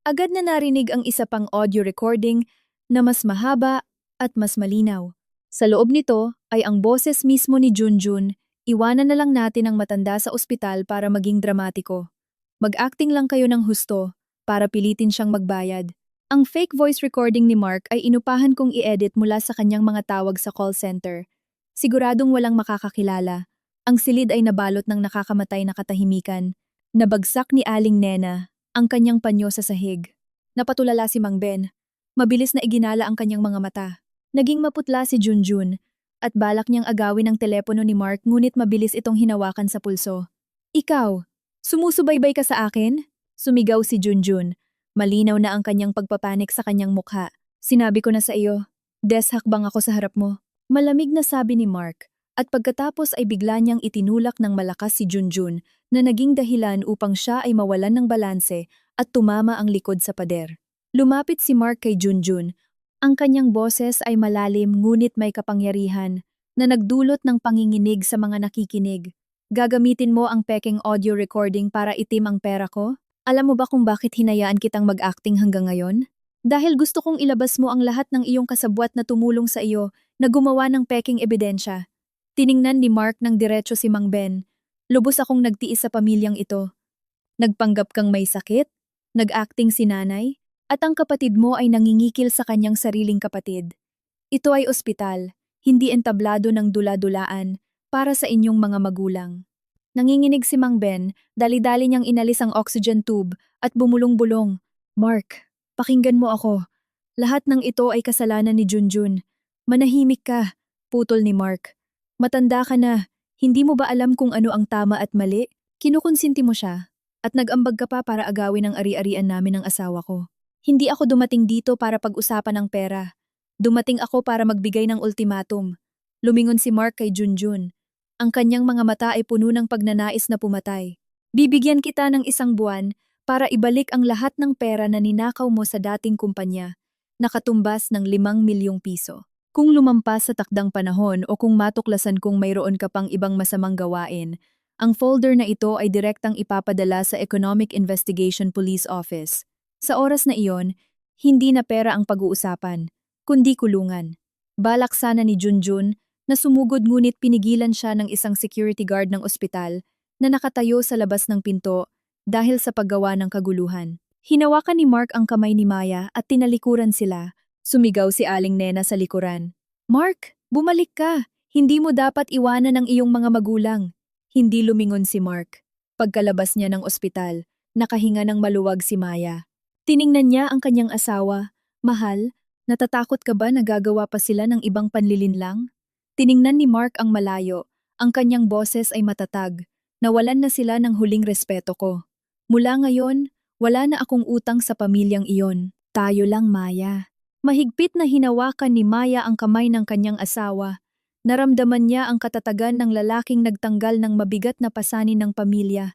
Agad na narinig ang isa pang audio recording na mas mahaba at mas malinaw. Sa loob nito ay ang boses mismo ni Junjun. Iwanan na lang natin ang matanda sa ospital para maging dramatiko. Mag-acting lang kayo ng husto para pilitin siyang magbayad. Ang fake voice recording ni Mark ay inupahan kong i-edit mula sa kanyang mga tawag sa call center. Siguradong walang makakakilala. Ang silid ay nabalot ng nakakamatay na katahimikan. Nabagsak ni Aling Nena ang kanyang panyo sa sahig. Napatulala si Mang Ben. Mabilis na iginala ang kanyang mga mata. Naging maputla si Junjun at balak niyang agawin ang telepono ni Mark ngunit mabilis itong hinawakan sa pulso. Ikaw, sumusubaybay ka sa akin? Sumigaw si Junjun. Malinaw na ang kanyang pagpapanik sa kanyang mukha. Sinabi ko na sa iyo, deshakbang ako sa harap mo. Malamig na sabi ni Mark at pagkatapos ay bigla niyang itinulak ng malakas si Junjun na naging dahilan upang siya ay mawalan ng balanse at tumama ang likod sa pader. Lumapit si Mark kay Junjun. Ang kanyang boses ay malalim ngunit may kapangyarihan na nagdulot ng panginginig sa mga nakikinig. Gagamitin mo ang peking audio recording para itim ang pera ko? Alam mo ba kung bakit hinayaan kitang mag-acting hanggang ngayon? Dahil gusto kong ilabas mo ang lahat ng iyong kasabwat na tumulong sa iyo na gumawa ng peking ebidensya. Tiningnan ni Mark ng diretso si Mang Ben. Lubos akong nagtiis sa pamilyang ito. Nagpanggap kang may sakit, nag-acting si nanay, at ang kapatid mo ay nangingikil sa kanyang sariling kapatid. Ito ay ospital, hindi entablado ng dula-dulaan para sa inyong mga magulang. Nanginginig si Mang Ben, dali-dali niyang inalis ang oxygen tube at bumulong-bulong. Mark, pakinggan mo ako. Lahat ng ito ay kasalanan ni Junjun. Manahimik ka, putol ni Mark. Matanda ka na, hindi mo ba alam kung ano ang tama at mali? Kinukonsinti mo siya, at nag-ambag ka pa para agawin ang ari-arian namin ng asawa ko. Hindi ako dumating dito para pag-usapan ng pera. Dumating ako para magbigay ng ultimatum. Lumingon si Mark kay Junjun. Ang kanyang mga mata ay puno ng pagnanais na pumatay. Bibigyan kita ng 1 buwan para ibalik ang lahat ng pera na ninakaw mo sa dating kumpanya, nakatumbas ng 5 milyong piso. Kung lumampas sa takdang panahon o kung matuklasan kung mayroon ka pang ibang masamang gawain, ang folder na ito ay direktang ipapadala sa Economic Investigation Police Office. Sa oras na iyon, hindi na pera ang pag-uusapan, kundi kulungan. Balak sana ni Junjun na sumugod ngunit pinigilan siya ng isang security guard ng ospital na nakatayo sa labas ng pinto dahil sa paggawa ng kaguluhan. Hinawakan ni Mark ang kamay ni Maya at tinalikuran sila. Sumigaw si Aling Nena sa likuran. Mark, bumalik ka! Hindi mo dapat iwanan ang iyong mga magulang. Hindi lumingon si Mark. Pagkalabas niya ng ospital, nakahinga ng maluwag si Maya. Tiningnan niya ang kanyang asawa. Mahal, natatakot ka ba na gagawa pa sila ng ibang panlilinlang? Tiningnan ni Mark ang malayo. Ang kanyang boses ay matatag. Nawalan na sila ng huling respeto ko. Mula ngayon, wala na akong utang sa pamilyang iyon. Tayo lang, Maya. Mahigpit na hinawakan ni Maya ang kamay ng kanyang asawa. Naramdaman niya ang katatagan ng lalaking nagtanggal ng mabigat na pasanin ng pamilya.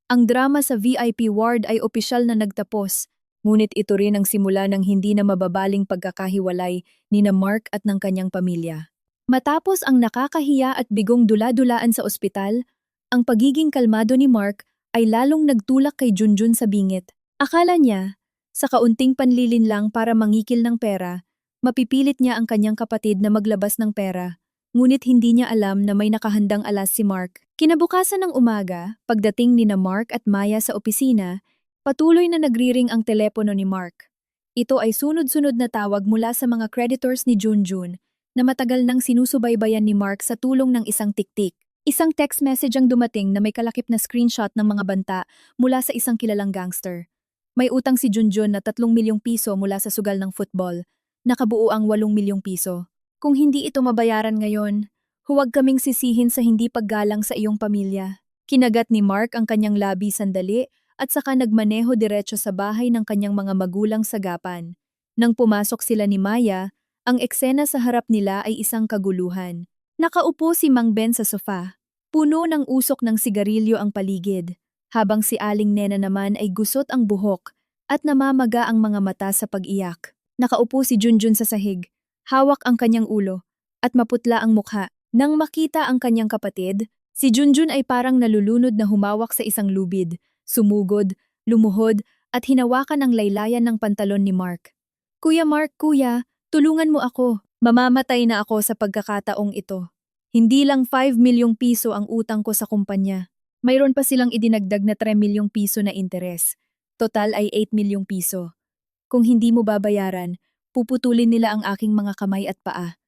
Ang drama sa VIP ward ay opisyal na nagtapos, ngunit ito rin ang simula ng hindi na mababaling pagkakahiwalay ni na Mark at ng kanyang pamilya. Matapos ang nakakahiya at bigong dula-dulaan sa ospital, ang pagiging kalmado ni Mark ay lalong nagtulak kay Junjun sa bingit. Akala niya, sa kaunting panlilinlang para mangikil ng pera, mapipilit niya ang kanyang kapatid na maglabas ng pera, ngunit hindi niya alam na may nakahandang alas si Mark. Kinabukasan ng umaga, pagdating ni na Mark at Maya sa opisina, patuloy na nagriring ang telepono ni Mark. Ito ay sunod-sunod na tawag mula sa mga creditors ni Junjun na matagal nang sinusubaybayan ni Mark sa tulong ng isang tiktik. Isang text message ang dumating na may kalakip na screenshot ng mga banta mula sa isang kilalang gangster. May utang si Junjun na 3 milyong piso mula sa sugal ng football. Nakabuo ang 8 milyong piso. Kung hindi ito mabayaran ngayon, huwag kaming sisihin sa hindi paggalang sa iyong pamilya. Kinagat ni Mark ang kanyang labi sandali at saka nagmaneho diretso sa bahay ng kanyang mga magulang sa Gapan. Nang pumasok sila ni Maya, ang eksena sa harap nila ay isang kaguluhan. Nakaupo si Mang Ben sa sofa. Puno ng usok ng sigarilyo ang paligid, habang si Aling Nena naman ay gusot ang buhok at namamaga ang mga mata sa pag-iyak. Nakaupo si Junjun sa sahig, hawak ang kanyang ulo, at maputla ang mukha. Nang makita ang kanyang kapatid, si Junjun ay parang nalulunod na humawak sa isang lubid, sumugod, lumuhod, at hinawakan ang laylayan ng pantalon ni Mark. Kuya Mark, kuya, tulungan mo ako. Mamamatay na ako sa pagkakataong ito. Hindi lang 5 milyong piso ang utang ko sa kumpanya. Mayroon pa silang idinagdag na 3 milyong piso na interes. Total ay 8 milyong piso. Kung hindi mo babayaran, puputulin nila ang aking mga kamay at paa.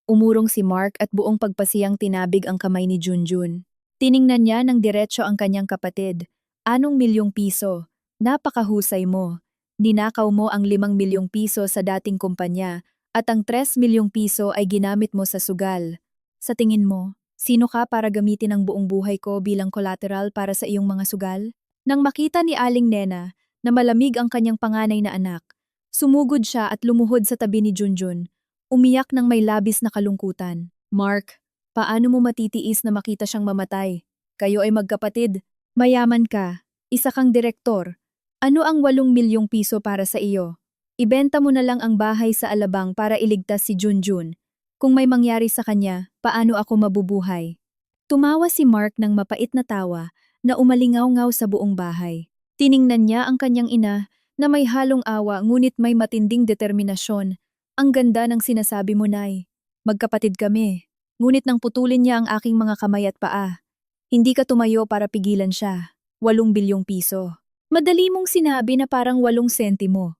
Umurong si Mark at buong pagpasiyang tinabig ang kamay ni Junjun. Tiningnan niya ng diretso ang kanyang kapatid Anong milyong piso? Napakahusay mo. Ninakaw mo ang 5 milyong piso sa dating kumpanya at ang 3 milyong piso ay ginamit mo sa sugal. Sa tingin mo, sino ka para gamitin ang buong buhay ko bilang collateral para sa iyong mga sugal? Nang makita ni Aling Nena na malamig ang kanyang panganay na anak, sumugod siya at lumuhod sa tabi ni Junjun, umiyak ng may labis na kalungkutan. Mark, paano mo matitiis na makita siyang mamatay? Kayo ay magkapatid. Mayaman ka, isa kang direktor. Ano ang 8 milyong piso para sa iyo? Ibenta mo na lang ang bahay sa Alabang para iligtas si Junjun. Kung may mangyari sa kanya, paano ako mabubuhay? Tumawa si Mark ng mapait na tawa na umalingaw-ngaw sa buong bahay. Tiningnan niya ang kanyang ina na may halong awa ngunit may matinding determinasyon. Ang ganda ng sinasabi mo, Nay. Magkapatid kami. Ngunit nang putulin niya ang aking mga kamay at paa. Hindi ka tumayo para pigilan siya. 8 bilyong piso. Madali mong sinabi na parang 8 sentimo.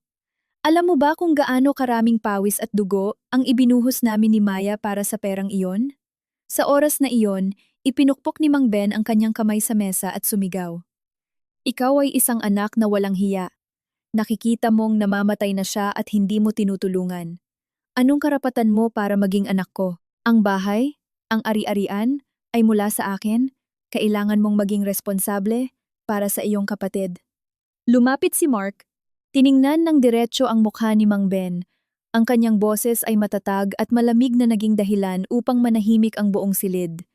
Alam mo ba kung gaano karaming pawis at dugo ang ibinuhos namin ni Maya para sa perang iyon? Sa oras na iyon, ipinukpok ni Mang Ben ang kanyang kamay sa mesa at sumigaw. Ikaw ay isang anak na walang hiya. Nakikita mong namamatay na siya at hindi mo tinutulungan. Anong karapatan mo para maging anak ko? Ang bahay? Ang ari-arian? Ay mula sa akin? Kailangan mong maging responsable para sa iyong kapatid. Lumapit si Mark, tiningnan ng diretso ang mukha ni Mang Ben. Ang kanyang boses ay matatag at malamig na naging dahilan upang manahimik ang buong silid.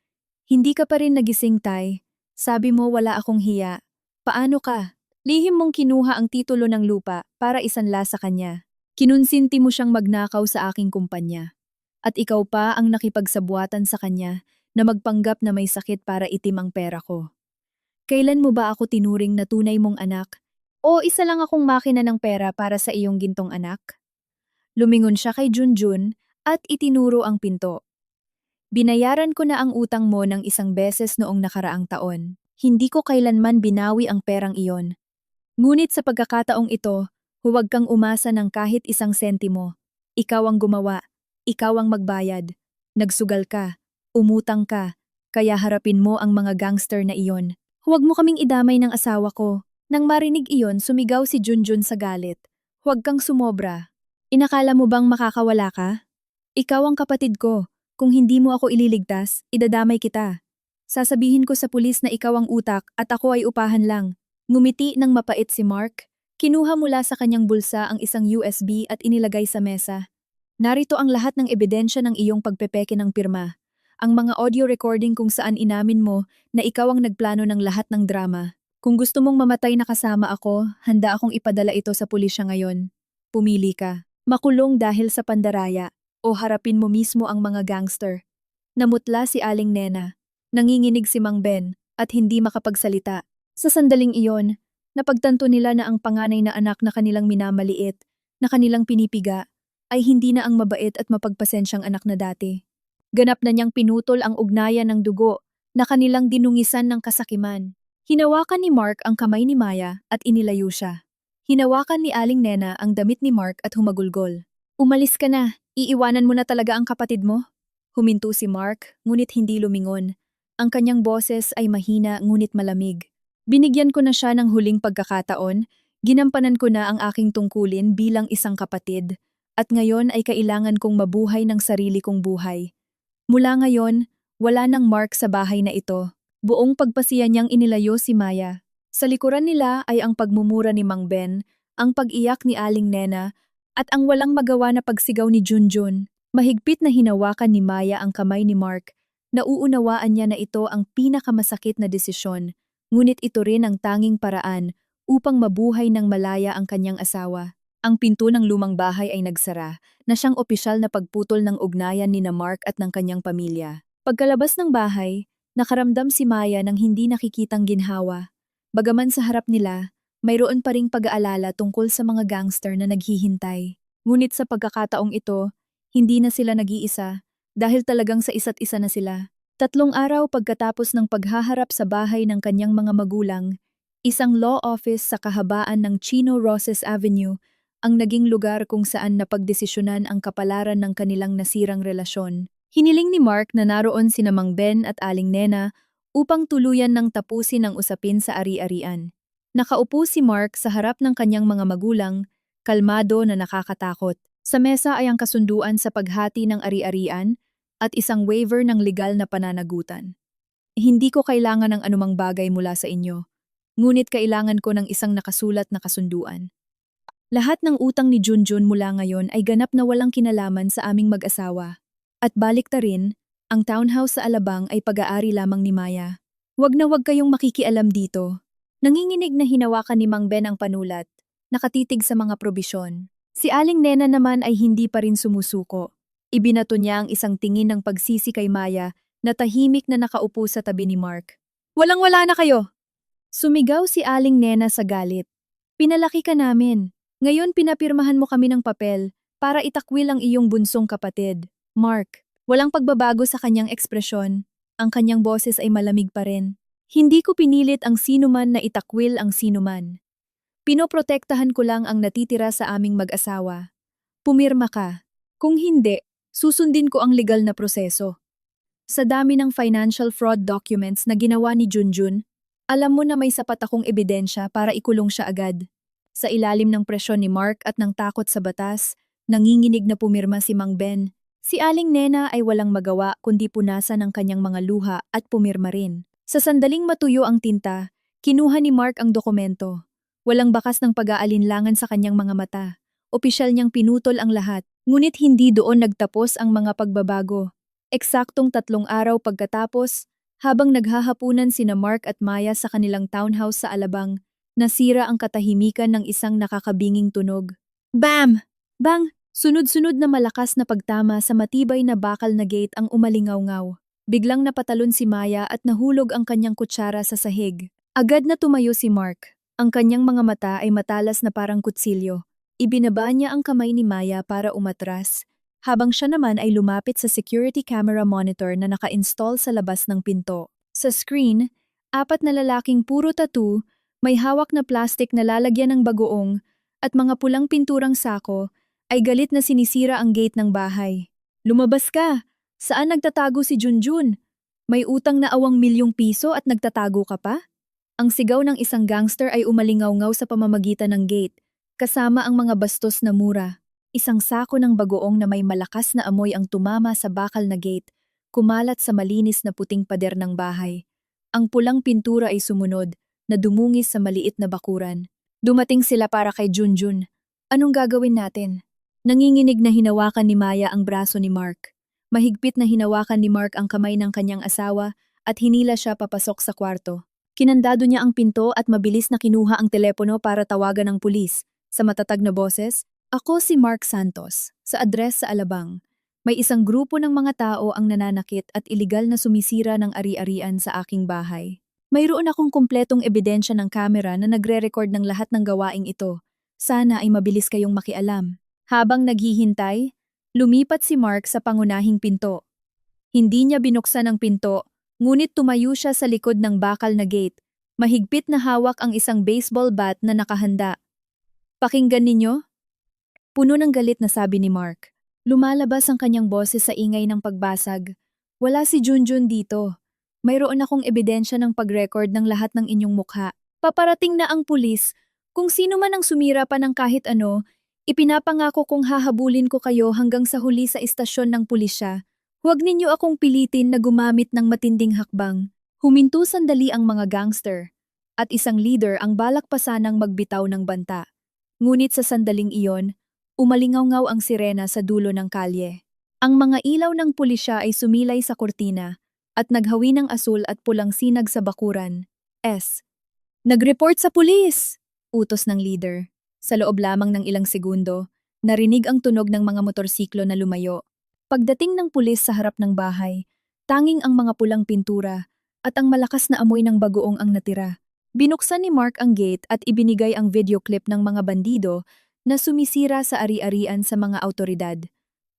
Hindi ka pa rin nagising, Tay. Sabi mo wala akong hiya. Paano ka? Lihim mong kinuha ang titulo ng lupa para isanla sa kanya. Kinunsinti mo siyang magnakaw sa aking kumpanya. At ikaw pa ang nakipagsabuatan sa kanya na magpanggap na may sakit para itim ang pera ko. Kailan mo ba ako tinuring na tunay mong anak? O isa lang akong makina ng pera para sa iyong gintong anak? Lumingon siya kay Junjun at itinuro ang pinto. Binayaran ko na ang utang mo ng 1 beses noong nakaraang taon. Hindi ko kailanman binawi ang perang iyon. Ngunit sa pagkakataong ito, huwag kang umasa ng kahit 1 sentimo. Ikaw ang gumawa. Ikaw ang magbayad. Nagsugal ka. Umutang ka. Kaya harapin mo ang mga gangster na iyon. Huwag mo kaming idamay ng asawa ko. Nang marinig iyon, sumigaw si Junjun sa galit. Huwag kang sumobra. Inakala mo bang makakawala ka? Ikaw ang kapatid ko. Kung hindi mo ako ililigtas, idadamay kita. Sasabihin ko sa pulis na ikaw ang utak at ako ay upahan lang. Ngumiti ng mapait si Mark. Kinuha mula sa kanyang bulsa ang isang USB at inilagay sa mesa. Narito ang lahat ng ebidensya ng iyong pagpepeke ng pirma. Ang mga audio recording kung saan inamin mo na ikaw ang nagplano ng lahat ng drama. Kung gusto mong mamatay na kasama ako, handa akong ipadala ito sa pulisya ngayon. Pumili ka. Makulong dahil sa pandaraya o harapin mo mismo ang mga gangster. Namutla si Aling Nena. Nanginginig si Mang Ben at hindi makapagsalita. Sa sandaling iyon, napagtanto nila na ang panganay na anak na kanilang minamaliit, na kanilang pinipiga, ay hindi na ang mabait at mapagpasensyang anak na dati. Ganap na niyang pinutol ang ugnayan ng dugo na kanilang dinungisan ng kasakiman. Hinawakan ni Mark ang kamay ni Maya at inilayo siya. Hinawakan ni Aling Nena ang damit ni Mark at humagulgol. Umalis ka na, iiwanan mo na talaga ang kapatid mo? Huminto si Mark, ngunit hindi lumingon. Ang kanyang boses ay mahina ngunit malamig. Binigyan ko na siya ng huling pagkakataon, ginampanan ko na ang aking tungkulin bilang isang kapatid, at ngayon ay kailangan kong mabuhay ng sarili kong buhay. Mula ngayon, wala nang Mark sa bahay na ito. Buong pagpasiya niyang inilayo si Maya. Sa likuran nila ay ang pagmumura ni Mang Ben, ang pag-iyak ni Aling Nena, at ang walang magawa na pagsigaw ni Junjun. Mahigpit na hinawakan ni Maya ang kamay ni Mark. Nauunawaan niya na ito ang pinakamasakit na desisyon, ngunit ito rin ang tanging paraan upang mabuhay ng malaya ang kanyang asawa. Ang pinto ng lumang bahay ay nagsara, na siyang opisyal na pagputol ng ugnayan ni na Mark at ng kanyang pamilya. Pagkalabas ng bahay, nakaramdam si Maya ng hindi nakikitang ginhawa. Bagaman sa harap nila, mayroon pa ring pag-aalala tungkol sa mga gangster na naghihintay. Ngunit sa pagkakataong ito, hindi na sila nag-iisa, dahil talagang sa isa't isa na sila. 3 araw pagkatapos ng paghaharap sa bahay ng kanyang mga magulang, isang law office sa kahabaan ng Chino Roses Avenue, ang naging lugar kung saan napagdesisyonan ang kapalaran ng kanilang nasirang relasyon. Hiniling ni Mark na naroon sina Mang Ben at Aling Nena upang tuluyan ng tapusin ang usapin sa ari-arian. Nakaupo si Mark sa harap ng kanyang mga magulang, kalmado na nakakatakot. Sa mesa ay ang kasunduan sa paghati ng ari-arian at isang waiver ng legal na pananagutan. Hindi ko kailangan ng anumang bagay mula sa inyo, ngunit kailangan ko ng isang nakasulat na kasunduan. Lahat ng utang ni Junjun mula ngayon ay ganap na walang kinalaman sa aming mag-asawa. At baliktarin, ang townhouse sa Alabang ay pag-aari lamang ni Maya. Wag na wag kayong makikialam dito. Nanginginig na hinawakan ni Mang Ben ang panulat, nakatitig sa mga probisyon. Si Aling Nena naman ay hindi pa rin sumusuko. Ibinato niya ang isang tingin ng pagsisi kay Maya na tahimik na nakaupo sa tabi ni Mark. Walang-wala na kayo! Sumigaw si Aling Nena sa galit. Pinalaki ka namin. Ngayon pinapirmahan mo kami ng papel para itakwil ang iyong bunsong kapatid. Mark, walang pagbabago sa kanyang ekspresyon. Ang kanyang boses ay malamig pa rin. Hindi ko pinilit ang sinuman na itakwil ang sinuman. Pinoprotektahan ko lang ang natitira sa aming mag-asawa. Pumirma ka. Kung hindi, susundin ko ang legal na proseso. Sa dami ng financial fraud documents na ginawa ni Junjun, alam mo na may sapat akong ebidensya para ikulong siya agad. Sa ilalim ng presyon ni Mark at ng takot sa batas, nanginginig na pumirma si Mang Ben. Si Aling Nena ay walang magawa kundi punasan ang kanyang mga luha at pumirma rin. Sa sandaling matuyo ang tinta, kinuha ni Mark ang dokumento. Walang bakas ng pag-aalinlangan sa kanyang mga mata. Opisyal niyang pinutol ang lahat, ngunit hindi doon nagtapos ang mga pagbabago. Eksaktong 3 araw pagkatapos, habang naghahapunan sina Mark at Maya sa kanilang townhouse sa Alabang, nasira ang katahimikan ng isang nakakabinging tunog. Bam! Bang! Sunod-sunod na malakas na pagtama sa matibay na bakal na gate ang umalingaw-ngaw. Biglang napatalon si Maya at nahulog ang kanyang kutsara sa sahig. Agad na tumayo si Mark. Ang kanyang mga mata ay matalas na parang kutsilyo. Ibinaba niya ang kamay ni Maya para umatras, habang siya naman ay lumapit sa security camera monitor na naka-install sa labas ng pinto. Sa screen, 4 na lalaking puro tattoo, may hawak na plastik na lalagyan ng bagoong, at mga pulang pinturang sako, ay galit na sinisira ang gate ng bahay. Lumabas ka! Saan nagtatago si Junjun? May utang na awang ₱1,000,000 at nagtatago ka pa? Ang sigaw ng isang gangster ay umalingaw-ngaw sa pamamagitan ng gate, kasama ang mga bastos na mura. Isang sako ng bagoong na may malakas na amoy ang tumama sa bakal na gate, kumalat sa malinis na puting pader ng bahay. Ang pulang pintura ay sumunod, na dumungis sa maliit na bakuran. Dumating sila para kay Junjun. Anong gagawin natin? Nanginginig na hinawakan ni Maya ang braso ni Mark. Mahigpit na hinawakan ni Mark ang kamay ng kanyang asawa at hinila siya papasok sa kwarto. Kinandado niya ang pinto at mabilis na kinuha ang telepono para tawagan ng pulis. Sa matatag na boses, "Ako si Mark Santos, sa address sa Alabang. May isang grupo ng mga tao ang nananakit at iligal na sumisira ng ari-arian sa aking bahay. Mayroon akong kumpletong ebidensya ng kamera na nagre-record ng lahat ng gawaing ito. Sana ay mabilis kayong makialam." Habang naghihintay, lumipat si Mark sa pangunahing pinto. Hindi niya binuksan ang pinto, ngunit tumayo siya sa likod ng bakal na gate. Mahigpit na hawak ang isang baseball bat na nakahanda. "Pakinggan ninyo?" Puno ng galit na sabi ni Mark. Lumalabas ang kanyang boses sa ingay ng pagbasag. "Wala si Junjun dito. Mayroon akong ebidensya ng pag-record ng lahat ng inyong mukha. Paparating na ang pulis. Kung sino man ang sumira pa ng kahit ano, ipinapangako kong hahabulin ko kayo hanggang sa huli sa istasyon ng pulisya. Huwag ninyo akong pilitin na gumamit ng matinding hakbang." Huminto sandali ang mga gangster, at isang leader ang balak pa sanang magbitaw ng banta. Ngunit sa sandaling iyon, umalingaw-ngaw ang sirena sa dulo ng kalye. Ang mga ilaw ng pulisya ay sumilay sa kurtina, at naghawi ng asul at pulang sinag sa bakuran. "Nag-report sa pulis!" Utos ng leader. Sa loob lamang ng ilang segundo, narinig ang tunog ng mga motorsiklo na lumayo. Pagdating ng pulis sa harap ng bahay, tanging ang mga pulang pintura at ang malakas na amoy ng bagoong ang natira. Binuksan ni Mark ang gate at ibinigay ang video clip ng mga bandido na sumisira sa ari-arian sa mga autoridad.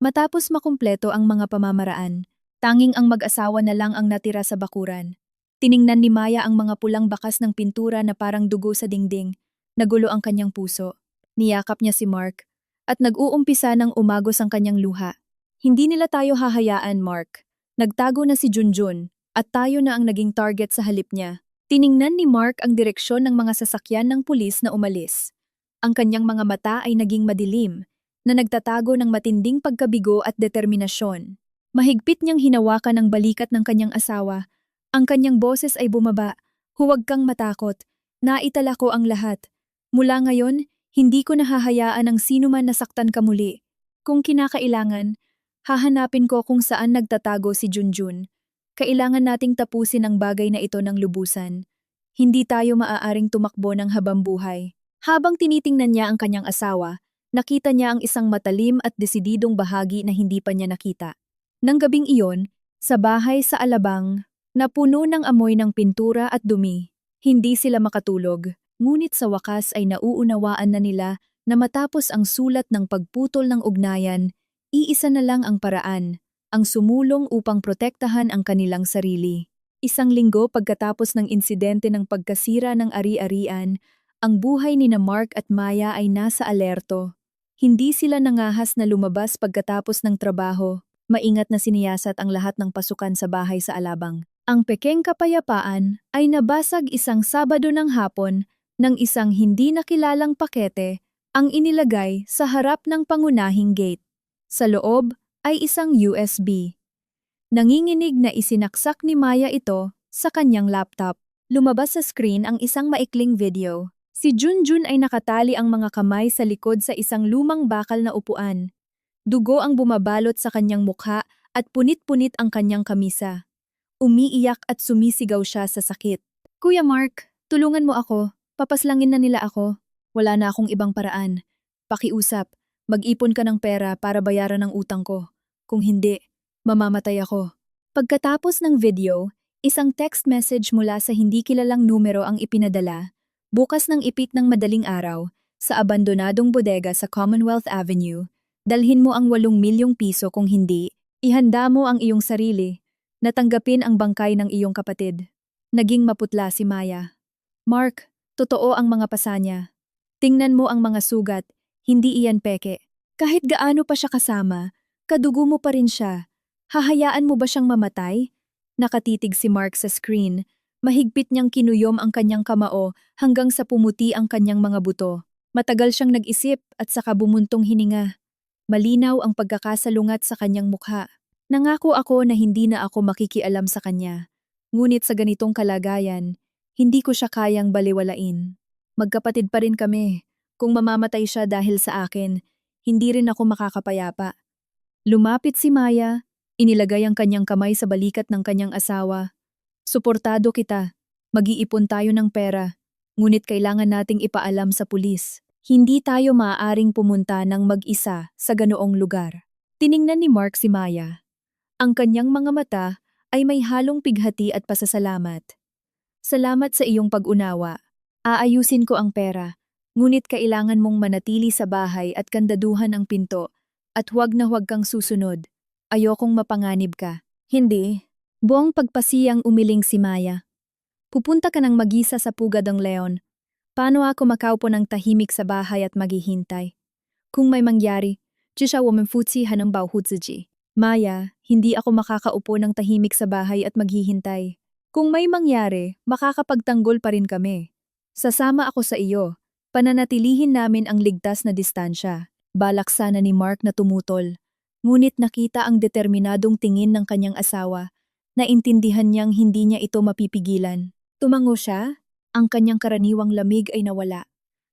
Matapos makumpleto ang mga pamamaraan, tanging ang mag-asawa na lang ang natira sa bakuran. Tiningnan ni Maya ang mga pulang bakas ng pintura na parang dugo sa dingding. Nagulo ang kanyang puso. Niyakap niya si Mark at nag-uumpisa ng umagos ang kanyang luha. "Hindi nila tayo hahayaan, Mark. Nagtago na si Junjun at tayo na ang naging target sa halip niya. Tiningnan ni Mark ang direksyon ng mga sasakyan ng pulis na umalis. Ang kanyang mga mata ay naging madilim, na nagtatago ng matinding pagkabigo at determinasyon. Mahigpit niyang hinawakan ang balikat ng kanyang asawa. Ang kanyang boses ay bumaba, "Huwag kang matakot. Naitala ko ang lahat. Mula ngayon, hindi ko nahahayaan ang sinuman na saktan ka muli. Kung kinakailangan, hahanapin ko kung saan nagtatago si Junjun. Kailangan nating tapusin ang bagay na ito ng lubusan. Hindi tayo maaaring tumakbo ng habambuhay." Habang tinitingnan niya ang kanyang asawa, nakita niya ang isang matalim at desididong bahagi na hindi pa niya nakita. Nang gabing iyon, sa bahay sa Alabang, na puno ng amoy ng pintura at dumi, hindi sila makatulog. Ngunit sa wakas ay nauunawaan na nila na matapos ang sulat ng pagputol ng ugnayan, iisa na lang ang paraan, ang sumulong upang protektahan ang kanilang sarili. Isang linggo pagkatapos ng insidente ng pagkasira ng ari-arian, ang buhay ni na Mark at Maya ay nasa alerto. Hindi sila nangahas na lumabas pagkatapos ng trabaho. Maingat na siniyasat ang lahat ng pasukan sa bahay sa Alabang. Ang pekeng kapayapaan ay nabasag isang Sabado ng hapon ng isang hindi nakilalang pakete ang inilagay sa harap ng pangunahing gate. Sa loob ay isang USB. Nanginginig na isinaksak ni Maya ito sa kanyang laptop. Lumabas sa screen ang isang maikling video. Si Junjun ay nakatali ang mga kamay sa likod sa isang lumang bakal na upuan. Dugo ang bumabalot sa kanyang mukha at punit-punit ang kanyang kamisa. Umiiyak at sumisigaw siya sa sakit. "Kuya Mark, tulungan mo ako. Papaslangin na nila ako. Wala na akong ibang paraan. Pakiusap, mag-ipon ka ng pera para bayaran ang utang ko. Kung hindi, mamamatay ako." Pagkatapos ng video, isang text message mula sa hindi kilalang numero ang ipinadala. Bukas ng ipit ng madaling araw, sa abandonadong bodega sa Commonwealth Avenue, dalhin mo ang 8 milyong piso kung hindi, ihanda mo ang iyong sarili, natanggapin ang bangkay ng iyong kapatid. Naging maputla si Maya. "Mark, totoo ang mga pasa niya. Tingnan mo ang mga sugat, hindi iyan peke. Kahit gaano pa siya kasama, kadugo mo pa rin siya. Hahayaan mo ba siyang mamatay?" Nakatitig si Mark sa screen. Mahigpit niyang kinuyom ang kanyang kamao hanggang sa pumuti ang kanyang mga buto. Matagal siyang nag-isip at saka bumuntong hininga. Malinaw ang pagkakasalungat sa kanyang mukha. "Nangako ako na hindi na ako makikialam sa kanya. Ngunit sa ganitong kalagayan, hindi ko siya kayang baliwalain. Magkapatid pa rin kami. Kung mamamatay siya dahil sa akin, hindi rin ako makakapayapa." Lumapit si Maya, inilagay ang kanyang kamay sa balikat ng kanyang asawa. "Suportado kita. Mag-iipon tayo ng pera. Ngunit kailangan nating ipaalam sa pulis. Hindi tayo maaaring pumunta ng mag-isa sa ganoong lugar." Tiningnan ni Mark si Maya. Ang kanyang mga mata ay may halong pighati at pasasalamat. "Salamat sa iyong pag-unawa. Aayusin ko ang pera. Ngunit kailangan mong manatili sa bahay at kandaduhan ang pinto. At huwag na huwag kang susunod. Ayokong mapanganib ka." "Hindi." Buong pagpasiyang umiling si Maya. "Pupunta ka ng mag-isa sa Pugad ng Leon. Paano ako makaupo ng tahimik sa bahay at maghihintay? Kung may mangyari, siya womanfutsi hanang bauhutsuji." "Maya, hindi ako makakaupo ng tahimik sa bahay at maghihintay. Kung may mangyari, makakapagtanggol pa rin kami. Sasama ako sa iyo. Pananatilihin namin ang ligtas na distansya." Balak sana ni Mark na tumutol. Ngunit nakita ang determinadong tingin ng kanyang asawa. Naintindihan niyang hindi niya ito mapipigilan. Tumango siya, ang kanyang karaniwang lamig ay nawala.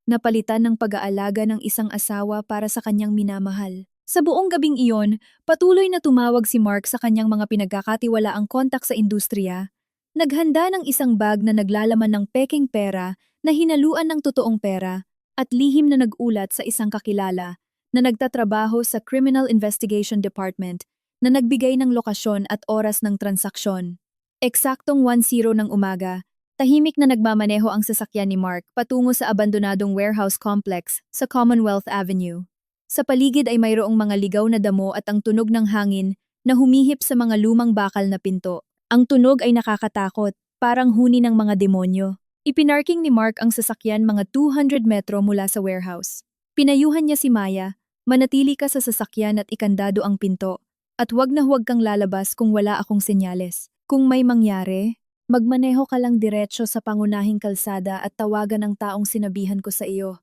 Napalitan ng pag-aalaga ng isang asawa para sa kanyang minamahal. Sa buong gabing iyon, patuloy na tumawag si Mark sa kanyang mga pinagkakatiwalaang kontak sa industriya. Naghanda ng isang bag na naglalaman ng peking pera na hinaluan ng totoong pera at lihim na nag-ulat sa isang kakilala na nagtatrabaho sa Criminal Investigation Department na nagbigay ng lokasyon at oras ng transaksyon. Eksaktong 1:00 ng umaga, tahimik na nagmamaneho ang sasakyan ni Mark patungo sa abandonadong warehouse complex sa Commonwealth Avenue. Sa paligid ay mayroong mga ligaw na damo at ang tunog ng hangin na humihip sa mga lumang bakal na pinto. Ang tunog ay nakakatakot, parang huni ng mga demonyo. Ipinarking ni Mark ang sasakyan mga 200 metro mula sa warehouse. Pinayuhan niya si Maya, "Manatili ka sa sasakyan at ikandado ang pinto. At huwag na huwag kang lalabas kung wala akong senyales. Kung may mangyari, Magmaneho ka lang diretso sa pangunahing kalsada at tawagan ang taong sinabihan ko sa iyo.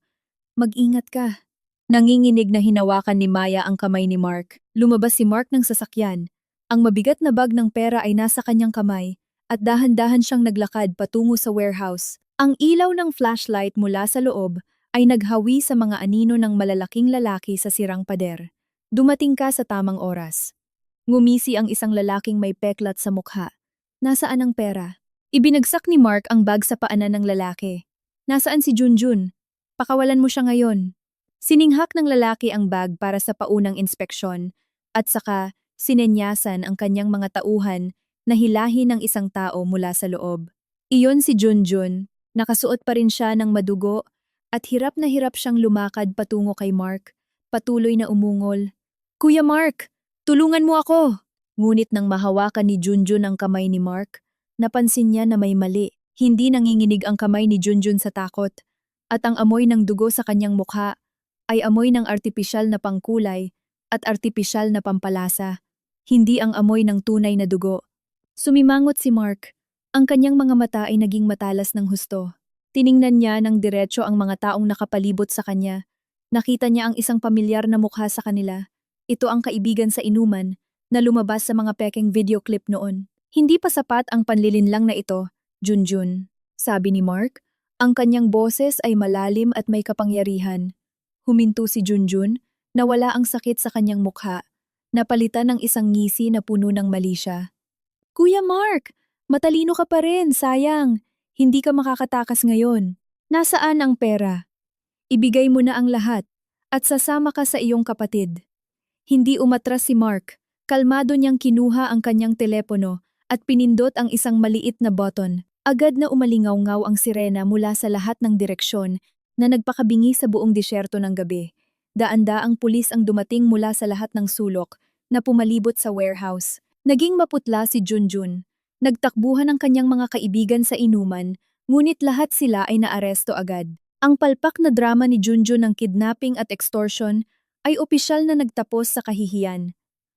Mag-ingat ka. Nanginginig na hinawakan ni Maya ang kamay ni Mark. Lumabas si Mark ng sasakyan. Ang mabigat na bag ng pera ay nasa kanyang kamay at dahan-dahan siyang naglakad patungo sa warehouse. Ang ilaw ng flashlight mula sa loob ay naghawi sa mga anino ng malalaking lalaki sa sirang pader. Dumating ka sa tamang oras. Ngumisi ang isang lalaking may peklat sa mukha. Nasaan ang pera? Ibinagsak ni Mark ang bag sa paanan ng lalaki. Nasaan si Junjun? Pakawalan mo siya ngayon. Sininghak ng lalaki ang bag para sa paunang inspeksyon at saka sinenyasan ang kanyang mga tauhan na hilahin ng isang tao mula sa loob. Iyon si Junjun, nakasuot pa rin siya ng madugo at hirap na hirap siyang lumakad patungo kay Mark, patuloy na umungol. Kuya Mark, tulungan mo ako! Ngunit nang mahawakan ni Junjun ang kamay ni Mark, napansin niya na may mali. Hindi nanginginig ang kamay ni Junjun sa takot at ang amoy ng dugo sa kanyang mukha ay amoy ng artipisyal na pangkulay at artipisyal na pampalasa, hindi ang amoy ng tunay na dugo. Sumimangot si Mark. Ang kanyang mga mata ay naging matalas ng husto. Tiningnan niya ng diretso ang mga taong nakapalibot sa kanya. Nakita niya ang isang pamilyar na mukha sa kanila. Ito ang kaibigan sa inuman na lumabas sa mga pekeng video clip noon. Hindi pa sapat ang panlilinlang na ito, Junjun, sabi ni Mark. Ang kanyang boses ay malalim at may kapangyarihan. Huminto si Junjun, nawala ang sakit sa kanyang mukha, napalitan ng isang ngisi na puno ng mali siya. Kuya Mark, matalino ka pa rin, sayang. Hindi ka makakatakas ngayon. Nasaan ang pera? Ibigay mo na ang lahat at sasama ka sa iyong kapatid. Hindi umatras si Mark. Kalmado niyang kinuha ang kanyang telepono at pinindot ang isang maliit na button. Agad na umalingaw-ngaw ang sirena mula sa lahat ng direksyon na nagpakabingi sa buong disyerto ng gabi. Daan-daang pulis ang dumating mula sa lahat ng sulok na pumalibot sa warehouse. Naging maputla si Junjun. Nagtakbuhan ang kanyang mga kaibigan sa inuman, ngunit lahat sila ay naaresto agad. Ang palpak na drama ni Junjun ng kidnapping at extortion ay opisyal na nagtapos sa kahihiyan.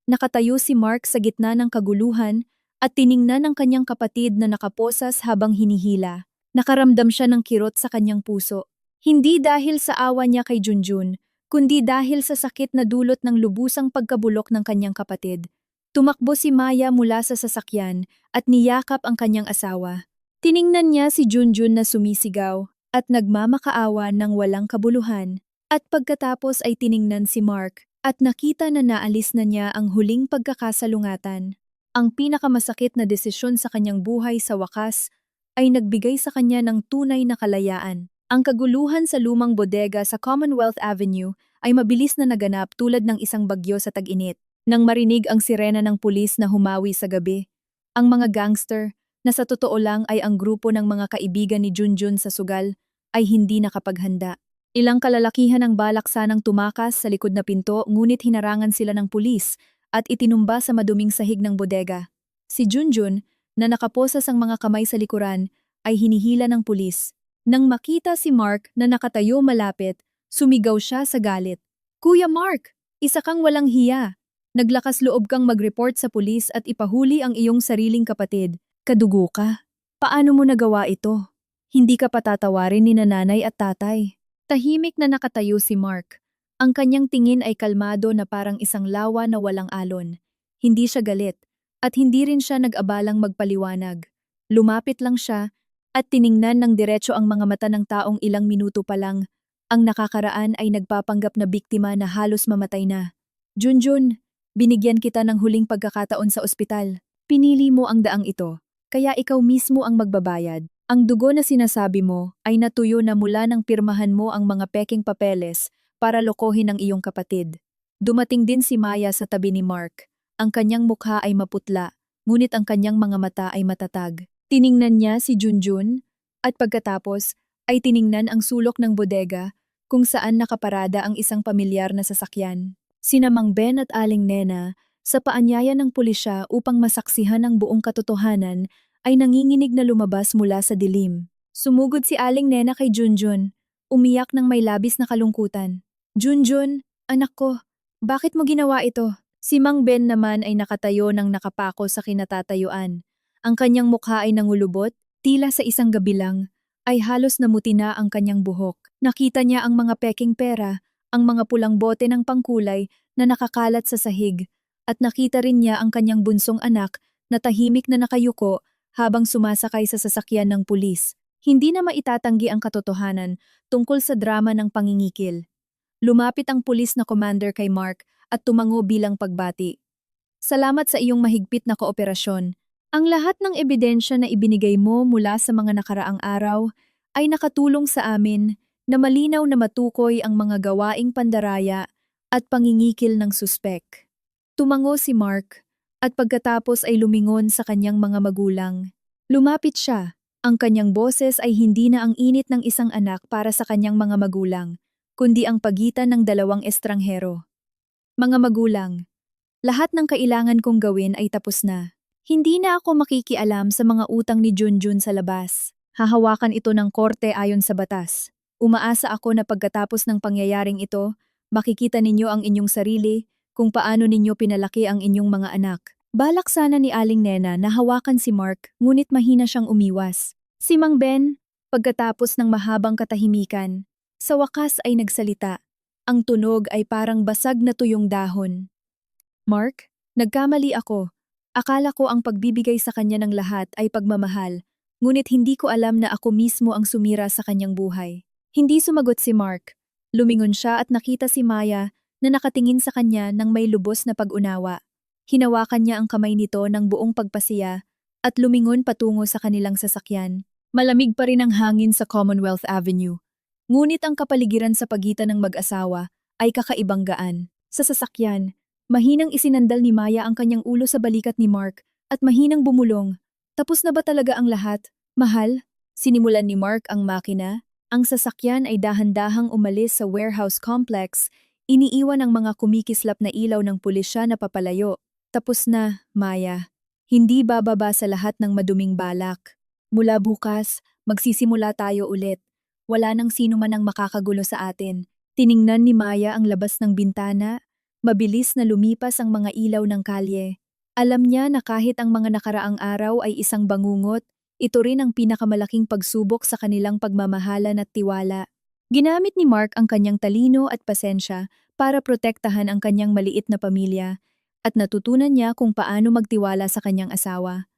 Nakatayo si Mark sa gitna ng kaguluhan at tiningnan ang kanyang kapatid na nakaposas habang hinihila. Nakaramdam siya ng kirot sa kanyang puso. Hindi dahil sa awa niya kay Junjun, kundi dahil sa sakit na dulot ng lubusang pagkabulok ng kanyang kapatid. Tumakbo si Maya mula sa sasakyan at niyakap ang kanyang asawa. Tiningnan niya si Junjun na sumisigaw at nagmamakaawa ng walang kabuluhan. At pagkatapos ay tiningnan si Mark at nakita na naalis na niya ang huling pagkakasalungatan. Ang pinakamasakit na desisyon sa kanyang buhay sa wakas ay nagbigay sa kanya ng tunay na kalayaan. Ang kaguluhan sa lumang bodega sa Commonwealth Avenue ay mabilis na naganap tulad ng isang bagyo sa tag-init. Nang marinig ang sirena ng pulis na humawi sa gabi, ang mga gangster, na sa totoo lang ay ang grupo ng mga kaibigan ni Junjun sa sugal, ay hindi nakapaghanda. Ilang kalalakihan ang balak sanang tumakas sa likod na pinto ngunit hinarangan sila ng pulis at itinumba sa maduming sahig ng bodega. Si Junjun, na nakaposas ang mga kamay sa likuran, ay hinihila ng pulis. Nang makita si Mark na nakatayo malapit, sumigaw siya sa galit. Kuya Mark, isa kang walang hiya. Naglakas loob kang mag-report sa pulis at ipahuli ang iyong sariling kapatid. Kadugo ka. Paano mo nagawa ito? Hindi ka patatawarin ni nanay at tatay. Tahimik na nakatayo si Mark. Ang kanyang tingin ay kalmado na parang isang lawa na walang alon. Hindi siya galit at hindi rin siya nag-abalang magpaliwanag. Lumapit lang siya at tiningnan ng diretso ang mga mata ng taong ilang minuto pa lang. Ang nakakaraan ay nagpapanggap na biktima na halos mamatay na. Junjun, binigyan kita ng huling pagkakataon sa ospital. Pinili mo ang daang ito, kaya ikaw mismo ang magbabayad. Ang dugo na sinasabi mo ay natuyo na mula nang pirmahan mo ang mga peking papeles para lokohin ang iyong kapatid. Dumating din si Maya sa tabi ni Mark. Ang kanyang mukha ay maputla, ngunit ang kanyang mga mata ay matatag. Tiningnan niya si Junjun at pagkatapos ay tiningnan ang sulok ng bodega kung saan nakaparada ang isang pamilyar na sasakyan. Sina Mang Ben at Aling Nena, sa paanyaya ng pulisya upang masaksihan ang buong katotohanan, ay nanginginig na lumabas mula sa dilim. Sumugod si Aling Nena kay Junjun, umiyak ng may labis na kalungkutan. Junjun, anak ko, bakit mo ginawa ito? Si Mang Ben naman ay nakatayo ng nakapako sa kinatatayuan. Ang kanyang mukha ay nangulubot, tila sa isang gabi lang, ay halos namuti na ang kanyang buhok. Nakita niya ang mga peking pera, ang mga pulang bote ng pangkulay na nakakalat sa sahig, at nakita rin niya ang kanyang bunsong anak na tahimik na nakayuko habang sumasakay sa sasakyan ng pulis. Hindi na maitatanggi ang katotohanan tungkol sa drama ng pangingikil. Lumapit ang pulis na commander kay Mark at tumango bilang pagbati. Salamat sa iyong mahigpit na kooperasyon. Ang lahat ng ebidensya na ibinigay mo mula sa mga nakaraang araw ay nakatulong sa amin na malinaw na matukoy ang mga gawaing pandaraya at pangingikil ng suspek. Tumango si Mark at pagkatapos ay lumingon sa kanyang mga magulang. Lumapit siya. Ang kanyang boses ay hindi na ang init ng isang anak para sa kanyang mga magulang, kundi ang pagitan ng dalawang estranghero. Mga magulang, lahat ng kailangan kong gawin ay tapos na. Hindi na ako makikialam sa mga utang ni Junjun sa labas. Hahawakan ito ng korte ayon sa batas. Umaasa ako na pagkatapos ng pangyayaring ito, makikita ninyo ang inyong sarili kung paano ninyo pinalaki ang inyong mga anak. Balak sana ni Aling Nena na hawakan si Mark, ngunit mahina siyang umiwas. Si Mang Ben, pagkatapos ng mahabang katahimikan, sa wakas ay nagsalita. Ang tunog ay parang basag na tuyong dahon. Mark, nagkamali ako. Akala ko ang pagbibigay sa kanya ng lahat ay pagmamahal, ngunit hindi ko alam na ako mismo ang sumira sa kanyang buhay. Hindi sumagot si Mark. Lumingon siya at nakita si Maya na nakatingin sa kanya ng may lubos na pag-unawa. Hinawakan niya ang kamay nito ng buong pagpasiya at lumingon patungo sa kanilang sasakyan. Malamig pa rin ang hangin sa Commonwealth Avenue. Ngunit ang kapaligiran sa pagitan ng mag-asawa ay kakaibang gaan. Sa sasakyan, mahinang isinandal ni Maya ang kanyang ulo sa balikat ni Mark at mahinang bumulong. Tapos na ba talaga ang lahat? Mahal? Sinimulan ni Mark ang makina. Ang sasakyan ay dahan-dahang umalis sa warehouse complex. Iniiwan ang mga kumikislap na ilaw ng pulisya na papalayo. Tapos na, Maya. Hindi bababa sa lahat ng maduming balak. Mula bukas, magsisimula tayo ulit. Wala nang sino man ang makakagulo sa atin. Tiningnan ni Maya ang labas ng bintana. Mabilis na lumipas ang mga ilaw ng kalye. Alam niya na kahit ang mga nakaraang araw ay isang bangungot, ito rin ang pinakamalaking pagsubok sa kanilang pagmamahalan at tiwala. Ginamit ni Mark ang kanyang talino at pasensya para protektahan ang kanyang maliit na pamilya, at natutunan niya kung paano magtiwala sa kanyang asawa.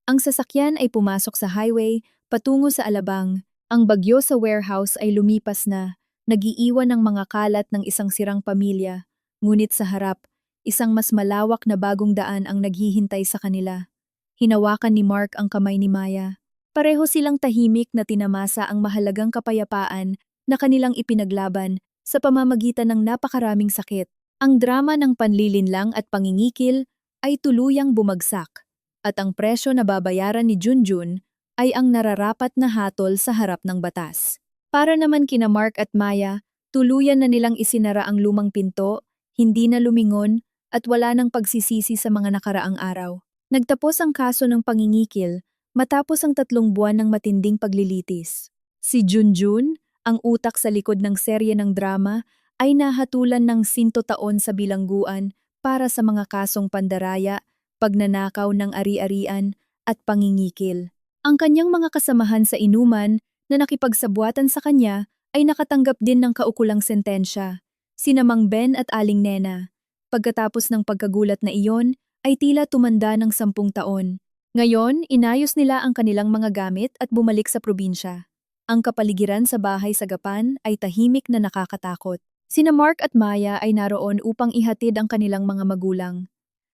Ang sasakyan ay pumasok sa highway, patungo sa Alabang. Ang bagyo sa warehouse ay lumipas na, nag-iiwan ng mga kalat ng isang sirang pamilya. Ngunit sa harap, isang mas malawak na bagong daan ang naghihintay sa kanila. Hinawakan ni Mark ang kamay ni Maya. Pareho silang tahimik na tinamasa ang mahalagang kapayapaan na kanilang ipinaglaban sa pamamagitan ng napakaraming sakit. Ang drama ng panlilinlang at pangingikil ay tuluyang bumagsak, at ang presyo na babayaran ni Junjun ay ang nararapat na hatol sa harap ng batas. Para naman kina Mark at Maya, tuluyan na nilang isinara ang lumang pinto, hindi na lumingon, at wala nang pagsisisi sa mga nakaraang araw. Nagtapos ang kaso ng pangingikil matapos ang 3 buwan ng matinding paglilitis. Si Junjun, ang utak sa likod ng serye ng drama, ay nahatulan ng 100 taon sa bilangguan para sa mga kasong pandaraya, pagnanakaw ng ari-arian, at pangingikil. Ang kanyang mga kasamahan sa inuman na nakipagsabuatan sa kanya ay nakatanggap din ng kaukulang sentensya, sina Mang Ben at Aling Nena. Pagkatapos ng pagkagulat na iyon, ay tila tumanda ng 10 taon. Ngayon, inayos nila ang kanilang mga gamit at bumalik sa probinsya. Ang kapaligiran sa bahay sa Gapan ay tahimik na nakakatakot. Sina Mark at Maya ay naroon upang ihatid ang kanilang mga magulang.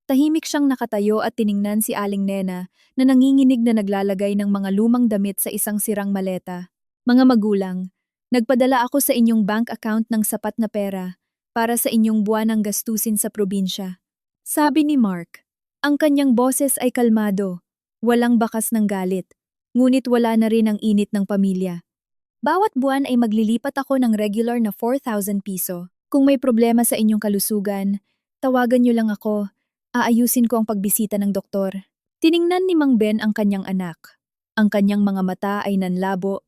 Tahimik siyang nakatayo at tiningnan si Aling Nena na nanginginig na naglalagay ng mga lumang damit sa isang sirang maleta. Mga magulang, nagpadala ako sa inyong bank account ng sapat na pera para sa inyong buwanang gastusin sa probinsya. Sabi ni Mark. Ang kanyang boses ay kalmado, walang bakas ng galit, ngunit wala na rin ang init ng pamilya. Bawat buwan ay maglilipat ako ng regular na 4,000 piso. Kung may problema sa inyong kalusugan, tawagan niyo lang ako. Aayusin ko ang pagbisita ng doktor. Tiningnan ni Mang Ben ang kanyang anak. Ang kanyang mga mata ay nanlabo.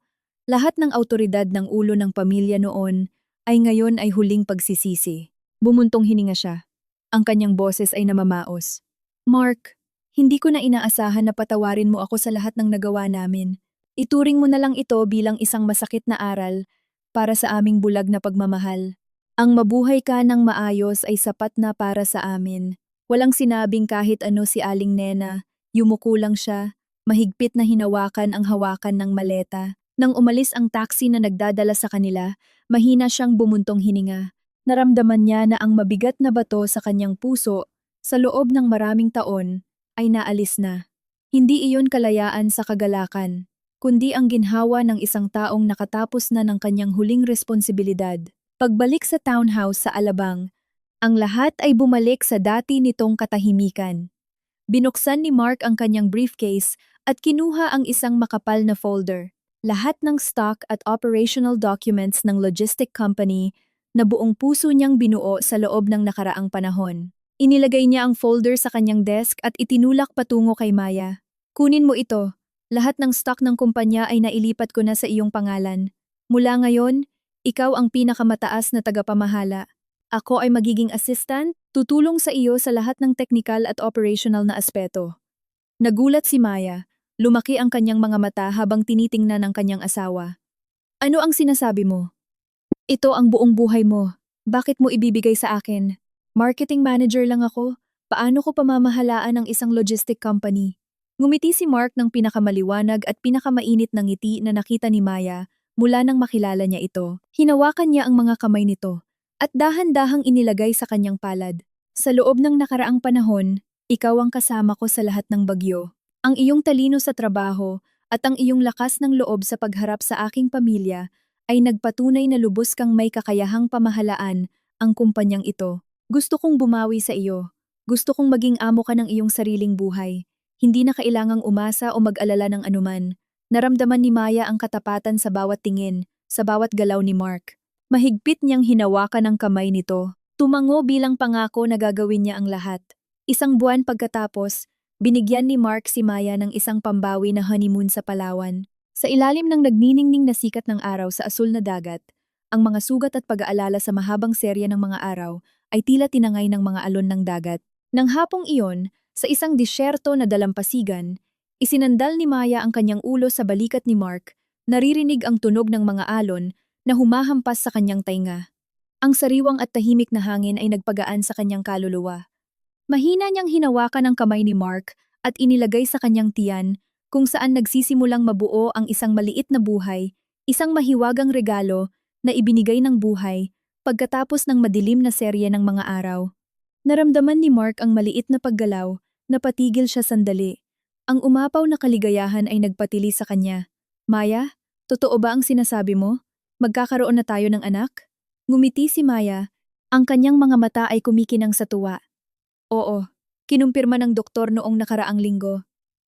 Lahat ng awtoridad ng ulo ng pamilya noon ay ngayon ay huling pagsisisi. Bumuntong hininga siya. Ang kanyang boses ay namamaos. Mark, Hindi ko na inaasahan na patawarin mo ako sa lahat ng nagawa namin. Ituring mo na lang ito bilang isang masakit na aral para sa aming bulag na pagmamahal. Ang mabuhay ka ng maayos ay sapat na para sa amin. Walang sinabing kahit ano si Aling Nena, yumuko lang siya, mahigpit na hinawakan ang hawakan ng maleta. Nang umalis ang taxi na nagdadala sa kanila, mahina siyang bumuntong hininga. Naramdaman niya na ang mabigat na bato sa kanyang puso, sa loob ng maraming taon, ay naalis na. Hindi iyon kalayaan sa kagalakan, kundi ang ginhawa ng isang taong nakatapos na ng kanyang huling responsibilidad. Pagbalik sa townhouse sa Alabang, ang lahat ay bumalik sa dati nitong katahimikan. Binuksan ni Mark ang kanyang briefcase at kinuha ang isang makapal na folder. Lahat ng stock at operational documents ng logistic company na buong puso niyang binuo sa loob ng nakaraang panahon. Inilagay niya ang folder sa kanyang desk at itinulak patungo kay Maya. Kunin mo ito. Lahat ng stock ng kumpanya ay nailipat ko na sa iyong pangalan. Mula ngayon, ikaw ang pinakamataas na tagapamahala. Ako ay magiging assistant, tutulong sa iyo sa lahat ng technical at operational na aspeto. Nagulat si Maya. Lumaki ang kanyang mga mata habang tinitingnan ng kanyang asawa. Ano ang sinasabi mo? Ito ang buong buhay mo. Bakit mo ibibigay sa akin? Marketing manager lang ako. Paano ko pamamahalaan ang isang logistic company? Ngumiti si Mark ng pinakamaliwanag at pinakamainit ng ngiti na nakita ni Maya mula nang makilala niya ito. Hinawakan niya ang mga kamay nito at dahan-dahang inilagay sa kanyang palad. Sa loob ng nakaraang panahon, ikaw ang kasama ko sa lahat ng bagyo. Ang iyong talino sa trabaho at ang iyong lakas ng loob sa pagharap sa aking pamilya ay nagpatunay na lubos kang may kakayahang pamahalaan ang kumpanyang ito. Gusto kong bumawi sa iyo. Gusto kong maging amo ka ng iyong sariling buhay. Hindi na kailangang umasa o mag-alala ng anuman. Naramdaman ni Maya ang katapatan sa bawat tingin, sa bawat galaw ni Mark. Mahigpit niyang hinawakan ang kamay nito. Tumango bilang pangako na gagawin niya ang lahat. Isang buwan pagkatapos, binigyan ni Mark si Maya ng isang pambawi na honeymoon sa Palawan. Sa ilalim ng nagniningning na sikat ng araw sa asul na dagat, ang mga sugat at pag-aalala sa mahabang serya ng mga araw ay tila tinangay ng mga alon ng dagat. Nang hapong iyon, sa isang disyerto na dalampasigan, isinandal ni Maya ang kanyang ulo sa balikat ni Mark, naririnig ang tunog ng mga alon na humahampas sa kanyang tainga. Ang sariwang at tahimik na hangin ay nagpagaan sa kanyang kaluluwa. Mahina niyang hinawakan ang kamay ni Mark at inilagay sa kanyang tiyan kung saan nagsisimulang mabuo ang isang maliit na buhay, isang mahiwagang regalo na ibinigay ng buhay pagkatapos ng madilim na serye ng mga araw. Naramdaman ni Mark ang maliit na paggalaw, napatigil siya sandali. Ang umapaw na kaligayahan ay nagpatili sa kanya. Maya, totoo ba ang sinasabi mo? Magkakaroon na tayo ng anak? Ngumiti si Maya, ang kanyang mga mata ay kumikinang sa tuwa. Oo, kinumpirma ng doktor noong nakaraang linggo.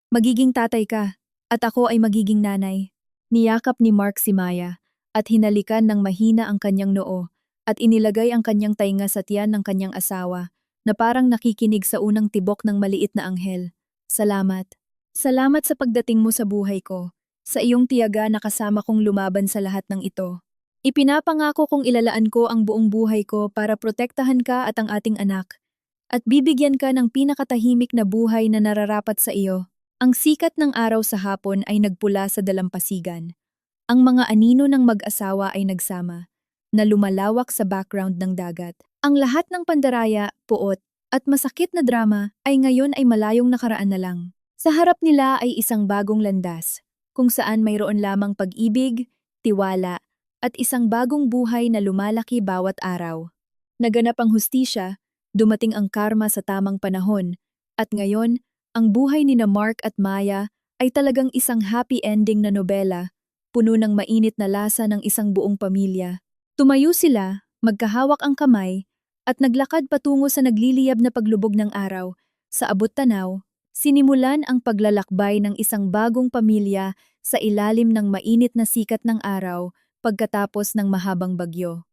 Magiging tatay ka, at ako ay magiging nanay. Niyakap ni Mark si Maya, at hinalikan ng mahina ang kanyang noo, at inilagay ang kanyang tainga sa tiyan ng kanyang asawa, na parang nakikinig sa unang tibok ng maliit na anghel. Salamat. Salamat sa pagdating mo sa buhay ko, sa iyong tiyaga na kasama kong lumaban sa lahat ng ito. Ipinapangako kong ilalaan ko ang buong buhay ko para protektahan ka at ang ating anak, at bibigyan ka ng pinakatahimik na buhay na nararapat sa iyo. Ang sikat ng araw sa hapon ay nagpula sa dalampasigan. Ang mga anino ng mag-asawa ay nagsama, na lumalawak sa background ng dagat. Ang lahat ng pandaraya, puot, at masakit na drama ay ngayon ay malayong nakaraan na lang. Sa harap nila ay isang bagong landas, kung saan mayroon lamang pag-ibig, tiwala, at isang bagong buhay na lumalaki bawat araw. Naganap ang hustisya, dumating ang karma sa tamang panahon, at ngayon, ang buhay ni na Mark at Maya ay talagang isang happy ending na nobela, puno ng mainit na lasa ng isang buong pamilya. Tumayo sila, magkahawak ang kamay, at naglakad patungo sa nagliliyab na paglubog ng araw. Sa abot tanaw, sinimulan ang paglalakbay ng isang bagong pamilya sa ilalim ng mainit na sikat ng araw pagkatapos ng mahabang bagyo.